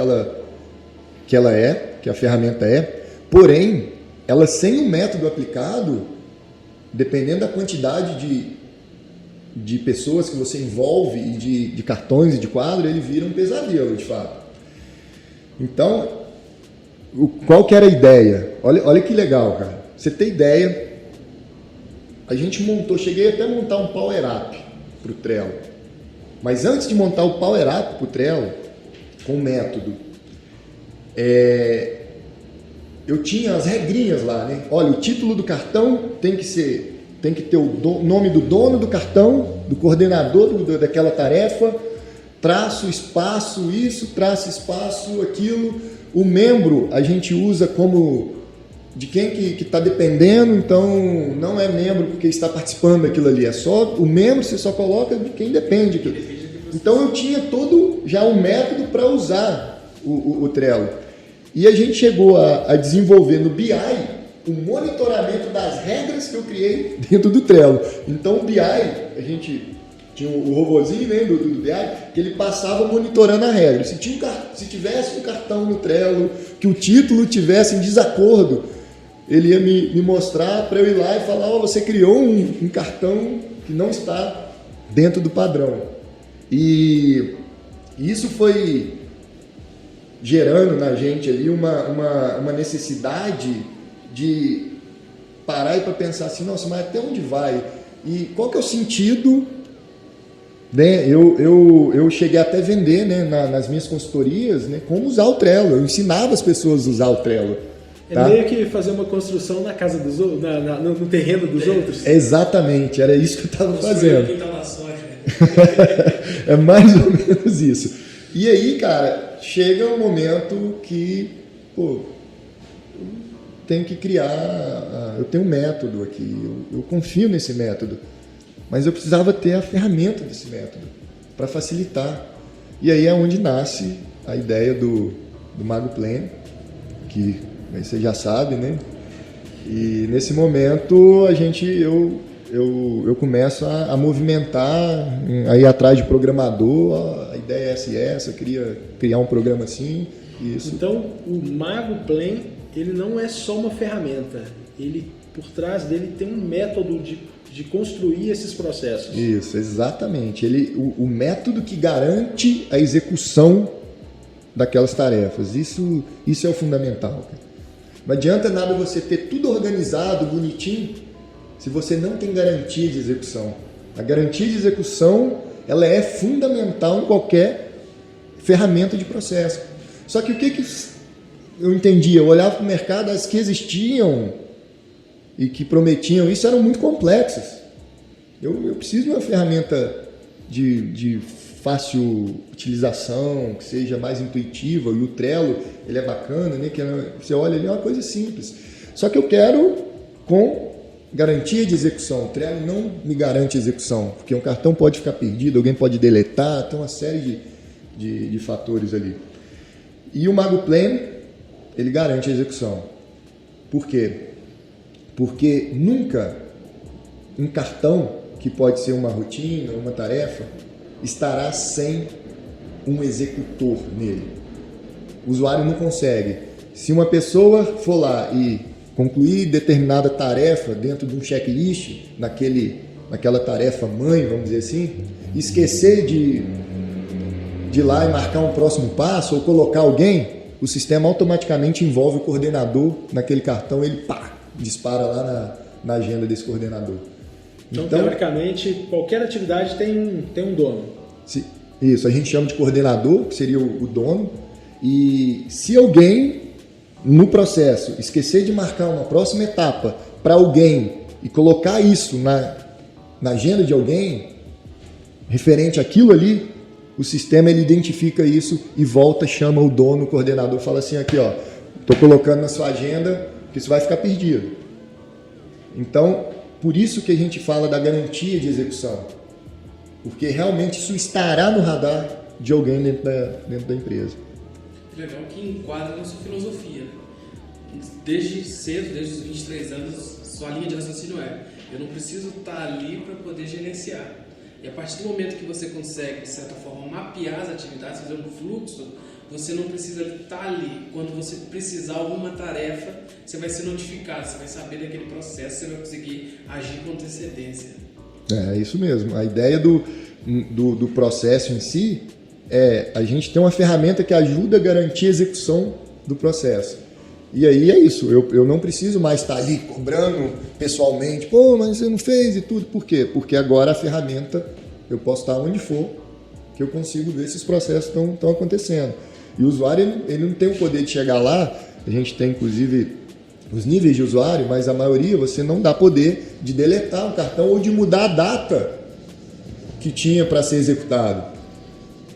a ferramenta é, porém, ela sem o método aplicado, dependendo da quantidade de pessoas que você envolve, e de cartões e de quadro, ele vira um pesadelo, de fato. Então, qual que era a ideia? Olha que legal, cara. Você tem ideia, a gente cheguei até a montar um Power Up para o Trello. Mas antes de montar o Power Up para o Trello, com o método, eu tinha as regrinhas lá, né? Olha, o título do cartão tem que ter o nome do dono do cartão, do coordenador daquela tarefa, traço, espaço, isso, traço, espaço, aquilo. O membro a gente usa como de quem que está dependendo, então não é membro porque está participando daquilo ali, é só o membro, você só coloca de quem depende. Então eu tinha todo já um método para usar o Trello. E a gente chegou a desenvolver no BI o monitoramento das regras que eu criei dentro do Trello. Então o BI, a gente tinha o robozinho, né, do BI, que ele passava monitorando a regra. Se tivesse um cartão no Trello, que o título tivesse em desacordo, ele ia me mostrar para eu ir lá e falar: você criou um cartão que não está dentro do padrão. E isso foi gerando na gente ali uma necessidade de parar e para pensar assim, nossa, mas até onde vai? E qual que é o sentido? Né? Eu cheguei até a vender, né, nas minhas consultorias, né, como usar o Trello. Eu ensinava as pessoas a usar o Trello. Tá? É meio que fazer uma construção na casa dos outros, no terreno dos outros. Exatamente, era isso que eu estava fazendo. Quintal da soja. É mais ou menos isso. E aí, cara, chega um momento que, pô, eu tenho que criar, eu tenho um método aqui, eu confio nesse método, mas eu precisava ter a ferramenta desse método para facilitar. E aí é onde nasce a ideia do MagoPlan, que você já sabe, né? E nesse momento eu começo a movimentar, a ir atrás de programador, a ideia é essa, eu queria criar um programa assim. Isso. Então o MagoPlan, ele não é só uma ferramenta, por trás dele tem um método de construir esses processos. Isso, exatamente. O método que garante a execução daquelas tarefas. Isso é o fundamental. Não adianta nada você ter tudo organizado, bonitinho, se você não tem garantia de execução. A garantia de execução, ela é fundamental em qualquer ferramenta de processo. Só que o que eu entendia? Eu olhava para o mercado, as que existiam e que prometiam isso eram muito complexas. Eu preciso de uma ferramenta de fácil utilização, que seja mais intuitiva, e o Trello, ele é bacana, né? Que você olha, ele é uma coisa simples. Só que eu quero com garantia de execução. O Trello não me garante execução, porque um cartão pode ficar perdido, alguém pode deletar, tem uma série de fatores ali. E o MagoPlan, ele garante a execução. Por quê? Porque nunca um cartão, que pode ser uma rotina, uma tarefa, estará sem um executor nele. O usuário não consegue. Se uma pessoa for lá e concluir determinada tarefa dentro de um checklist, naquela tarefa mãe, vamos dizer assim, esquecer de ir lá e marcar um próximo passo ou colocar alguém, o sistema automaticamente envolve o coordenador naquele cartão, ele dispara lá na agenda desse coordenador. Então, teoricamente, qualquer atividade tem um dono. Isso, a gente chama de coordenador, que seria o dono. E se alguém, no processo, esquecer de marcar uma próxima etapa para alguém e colocar isso na agenda de alguém, referente àquilo ali, o sistema ele identifica isso e volta, chama o dono, o coordenador, fala assim, aqui ó, estou colocando na sua agenda que isso vai ficar perdido. Então, por isso que a gente fala da garantia de execução, porque realmente isso estará no radar de alguém dentro da empresa. Legal que enquadra na sua filosofia. Desde cedo, desde os 23 anos, sua linha de raciocínio eu não preciso estar ali para poder gerenciar. E a partir do momento que você consegue, de certa forma, mapear as atividades, fazer um fluxo, você não precisa estar ali. Quando você precisar de alguma tarefa, você vai ser notificado, você vai saber daquele processo, você vai conseguir agir com antecedência. É isso mesmo. A ideia do processo em si é a gente ter uma ferramenta que ajuda a garantir a execução do processo. E aí é isso, eu não preciso mais estar ali cobrando pessoalmente, pô, mas você não fez e tudo. Por quê? Porque agora a ferramenta, eu posso estar onde for, que eu consigo ver se os processos estão acontecendo. E o usuário, ele não tem o poder de chegar lá, a gente tem inclusive os níveis de usuário, mas a maioria você não dá poder de deletar o cartão ou de mudar a data que tinha para ser executado.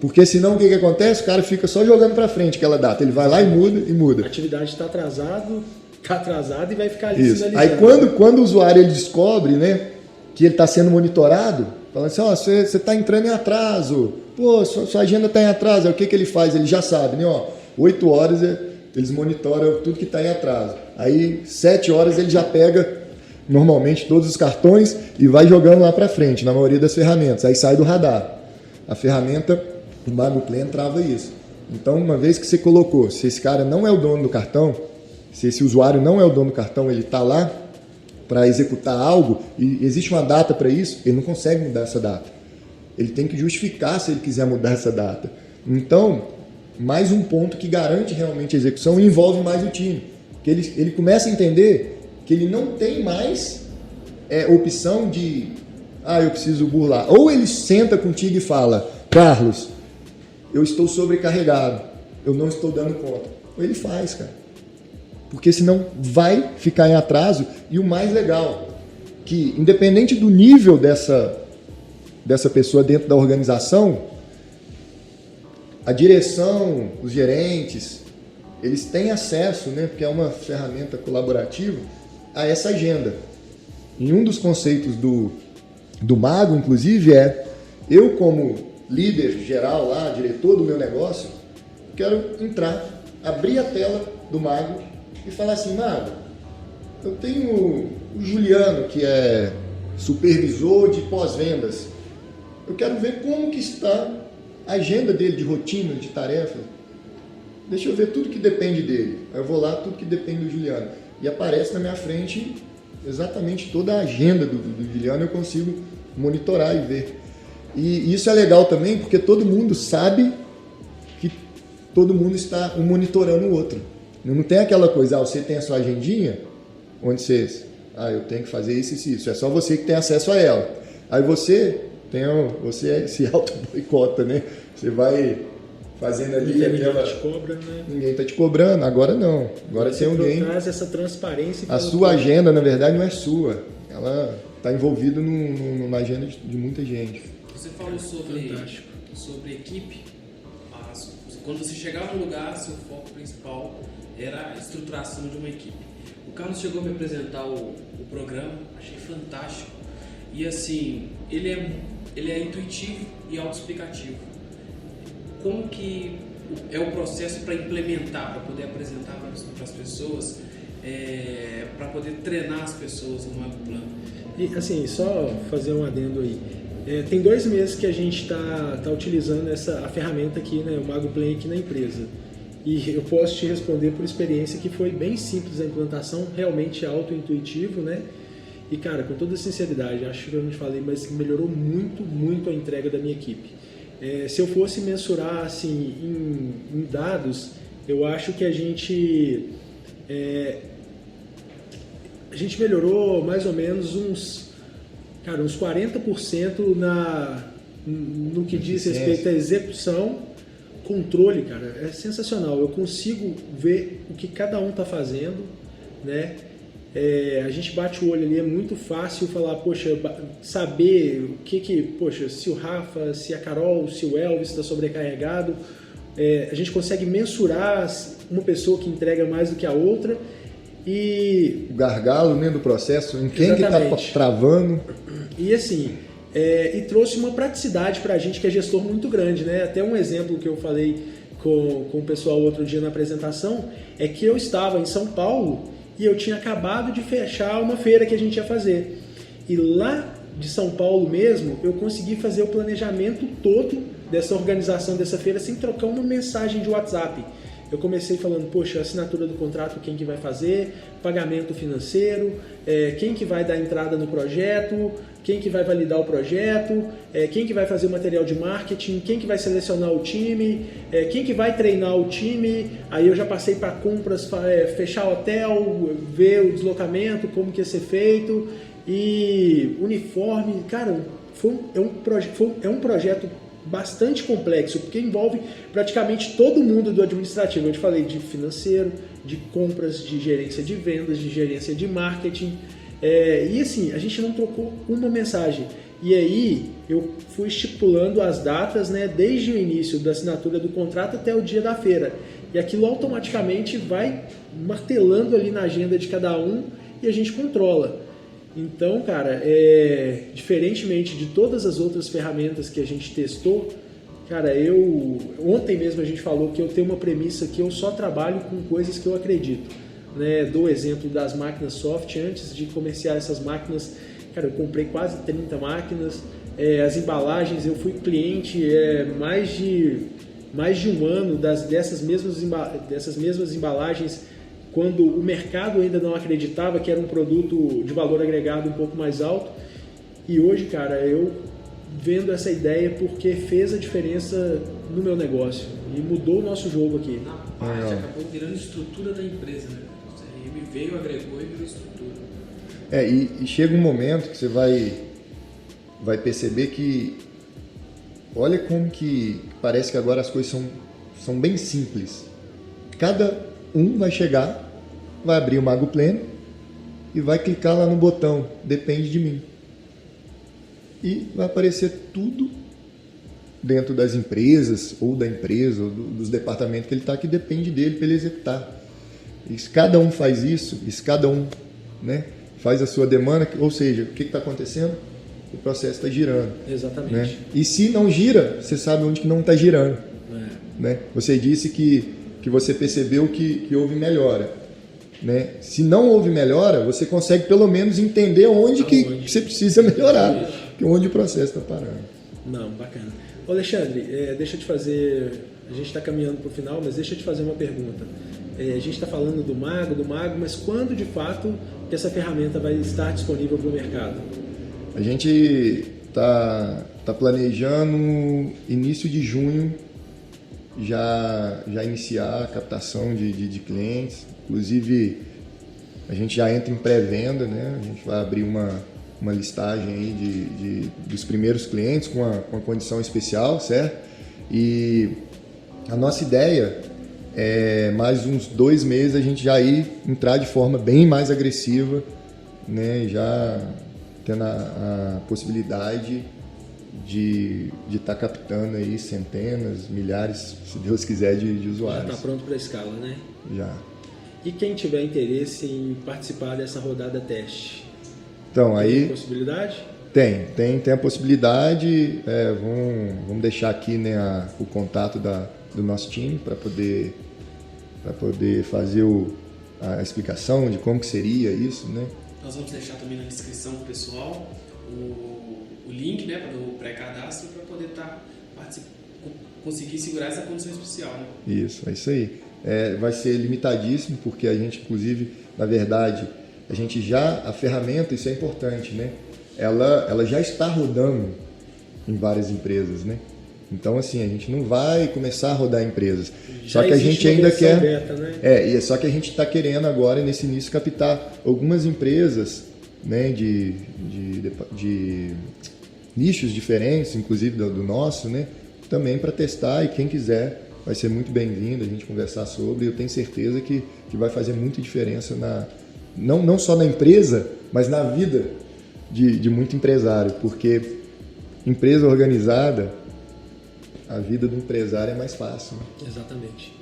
Porque senão o que acontece? O cara fica só jogando para frente aquela data. Ele vai lá e muda. A atividade está atrasada e vai ficar ali isso. Finalizando. Aí quando o usuário ele descobre, né, que ele está sendo monitorado, fala assim, você está entrando em atraso, pô, sua agenda está em atraso. Aí o que ele faz? Ele já sabe, né? 8 horas eles monitoram tudo que está em atraso. Aí 7 horas ele já pega normalmente todos os cartões e vai jogando lá para frente, na maioria das ferramentas. Aí sai do radar. A ferramenta... O MagoPlan trava isso. Então, uma vez que você colocou, se esse cara não é o dono do cartão, se esse usuário não é o dono do cartão, ele está lá para executar algo e existe uma data para isso, ele não consegue mudar essa data. Ele tem que justificar se ele quiser mudar essa data. Então, mais um ponto que garante realmente a execução e envolve mais o time. Porque ele começa a entender que ele não tem mais opção de, eu preciso burlar. Ou ele senta contigo e fala, Carlos, eu estou sobrecarregado, eu não estou dando conta. Ou ele faz, cara. Porque senão vai ficar em atraso. E o mais legal, que independente do nível dessa pessoa dentro da organização, a direção, os gerentes, eles têm acesso, né, porque é uma ferramenta colaborativa, a essa agenda. E um dos conceitos do Mago, inclusive, eu como líder geral lá, diretor do meu negócio, quero entrar, abrir a tela do Mago e falar assim, Mago, eu tenho o Juliano, que é supervisor de pós-vendas. Eu quero ver como que está a agenda dele de rotina, de tarefa. Deixa eu ver tudo que depende dele. Aí eu vou lá, tudo que depende do Juliano. E aparece na minha frente exatamente toda a agenda do Juliano, eu consigo monitorar e ver. E isso é legal também, porque todo mundo sabe que todo mundo está um monitorando o outro. Não tem aquela coisa, você tem a sua agendinha, onde você... eu tenho que fazer isso e isso. É só você que tem acesso a ela. Aí você se auto-boicota, né? Você vai fazendo ali ninguém te cobra, né? Ninguém está te cobrando. Agora não. Agora você tem alguém... traz essa transparência. A sua agenda, na verdade, não é sua. Ela está envolvida numa agenda de muita gente. Você falou sobre equipe. Quando você chegava no lugar, seu foco principal era a estruturação de uma equipe. O Carlos chegou a me apresentar o programa, achei fantástico. E assim, ele é intuitivo e autoexplicativo. Como que é o processo para implementar, para poder apresentar para as pessoas, para poder treinar as pessoas no Mago Plan? E assim, só fazer um adendo aí. Tem 2 meses que a gente está utilizando a ferramenta aqui, né, o Mago Plan aqui na empresa. E eu posso te responder por experiência que foi bem simples a implantação, realmente auto-intuitivo, né? E, cara, com toda sinceridade, acho que eu não te falei, mas melhorou muito, muito a entrega da minha equipe. Se eu fosse mensurar, assim, em dados, eu acho que a gente melhorou mais ou menos uns 40% no que diz respeito à execução, controle, cara. É sensacional. Eu consigo ver o que cada um está fazendo, né? A gente bate o olho ali, é muito fácil falar, saber se o Rafa, se a Carol, se o Elvis está sobrecarregado. A gente consegue mensurar uma pessoa que entrega mais do que a outra e... O gargalo, né, do processo, em quem que está travando. E assim, e trouxe uma praticidade para a gente que é gestor muito grande, né? Até um exemplo que eu falei com o pessoal outro dia na apresentação é que eu estava em São Paulo e eu tinha acabado de fechar uma feira que a gente ia fazer. E lá de São Paulo mesmo, eu consegui fazer o planejamento todo dessa organização dessa feira sem trocar uma mensagem de WhatsApp. Eu comecei falando, assinatura do contrato, quem que vai fazer, pagamento financeiro, quem que vai dar entrada no projeto, quem que vai validar o projeto, quem que vai fazer o material de marketing, quem que vai selecionar o time, quem que vai treinar o time. Aí eu já passei para compras, fechar hotel, ver o deslocamento, como que ia ser feito, e uniforme. Cara, é um projeto bastante complexo, porque envolve praticamente todo mundo do administrativo. Eu te falei de financeiro, de compras, de gerência de vendas, de gerência de marketing. E assim, a gente não trocou uma mensagem. E aí eu fui estipulando as datas, né, desde o início da assinatura do contrato até o dia da feira. E aquilo automaticamente vai martelando ali na agenda de cada um e a gente controla. Então, cara, diferentemente de todas as outras ferramentas que a gente testou, cara, ontem mesmo a gente falou que eu tenho uma premissa que eu só trabalho com coisas que eu acredito, né? Dou exemplo das máquinas soft. Antes de comerciar essas máquinas, cara, eu comprei quase 30 máquinas. As embalagens, eu fui cliente mais de um ano dessas mesmas embalagens, quando o mercado ainda não acreditava que era um produto de valor agregado um pouco mais alto. E hoje, cara, eu vendo essa ideia porque fez a diferença no meu negócio e mudou o nosso jogo aqui. Na parte, acabou virando estrutura da empresa, né? me veio, agregou e virou estrutura. E chega um momento que você vai perceber que olha como que parece que agora as coisas são bem simples. Cada um vai chegar, vai abrir o Mago Pleno e vai clicar lá no botão Depende de mim. E vai aparecer tudo dentro das empresas, ou da empresa, ou dos departamentos que ele está, que depende dele para ele executar. E se cada um faz isso, e se cada um, né, faz a sua demanda, ou seja, o que está acontecendo? O processo está girando. Exatamente. Né? E se não gira, você sabe onde que não está girando. Né? Você disse que você percebeu que houve melhora. Né? Se não houve melhora, você consegue pelo menos entender onde que você precisa melhorar, onde o processo está parando. Não, bacana. Ô Alexandre, deixa eu te fazer, a gente está caminhando para o final, mas deixa eu te fazer uma pergunta. A gente está falando do Mago, mas quando de fato que essa ferramenta vai estar disponível para o mercado? A gente está planejando início de junho já iniciar a captação de clientes. Inclusive, a gente já entra em pré-venda, né? A gente vai abrir uma listagem aí dos primeiros clientes com uma condição especial, certo? E a nossa ideia é mais uns 2 meses a gente já entrar de forma bem mais agressiva, né? Já tendo a possibilidade de estar captando aí centenas, milhares, se Deus quiser, de usuários. Já está pronto para a escala, né? Já. E quem tiver interesse em participar dessa rodada teste? Então, tem possibilidade? Tem a possibilidade. Vamos deixar aqui, né, o contato do nosso time para poder fazer a explicação de como que seria isso, né? Nós vamos deixar também na descrição pro pessoal o link, né, do pré-cadastro para poder conseguir segurar essa condição especial. Né? Isso, é isso aí. Vai ser limitadíssimo, porque a gente, inclusive, na verdade, a ferramenta, isso é importante, né? Ela já está rodando em várias empresas, né? Então, assim, a gente não vai começar a rodar empresas. Só que a gente ainda quer... Beta, né? Só que a gente está querendo agora, nesse início, captar algumas empresas, né, de nichos diferentes, inclusive do nosso, né? Também para testar, e quem quiser vai ser muito bem-vindo a gente conversar sobre. Eu tenho certeza que vai fazer muita diferença não só na empresa, mas na vida de muito empresário, porque empresa organizada, a vida do empresário é mais fácil. Né? Exatamente.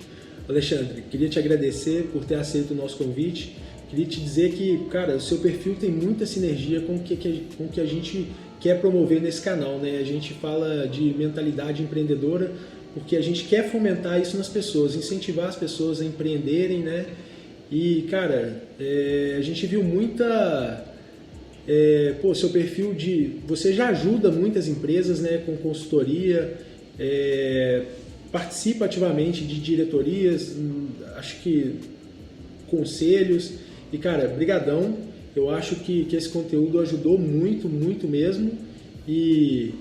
Alexandre, queria te agradecer por ter aceito o nosso convite. Queria te dizer que, cara, o seu perfil tem muita sinergia com o que a gente quer promover nesse canal, né? A gente fala de mentalidade empreendedora porque a gente quer fomentar isso nas pessoas, incentivar as pessoas a empreenderem, né? E, cara, a gente viu muita... seu perfil você já ajuda muitas empresas, né, com consultoria, participa ativamente de diretorias, acho que conselhos. E, cara, brigadão. Eu acho que esse conteúdo ajudou muito, muito mesmo. E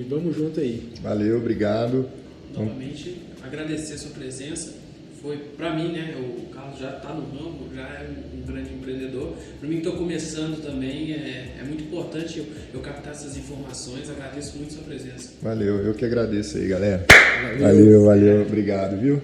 vamos junto aí. Valeu, obrigado. Novamente, agradecer a sua presença. Foi, para mim, né, o Carlos já está no ramo, já é um grande empreendedor. Para mim, que estou começando também, é muito importante eu captar essas informações. Agradeço muito a sua presença. Valeu, eu que agradeço aí, galera. Valeu, obrigado, viu?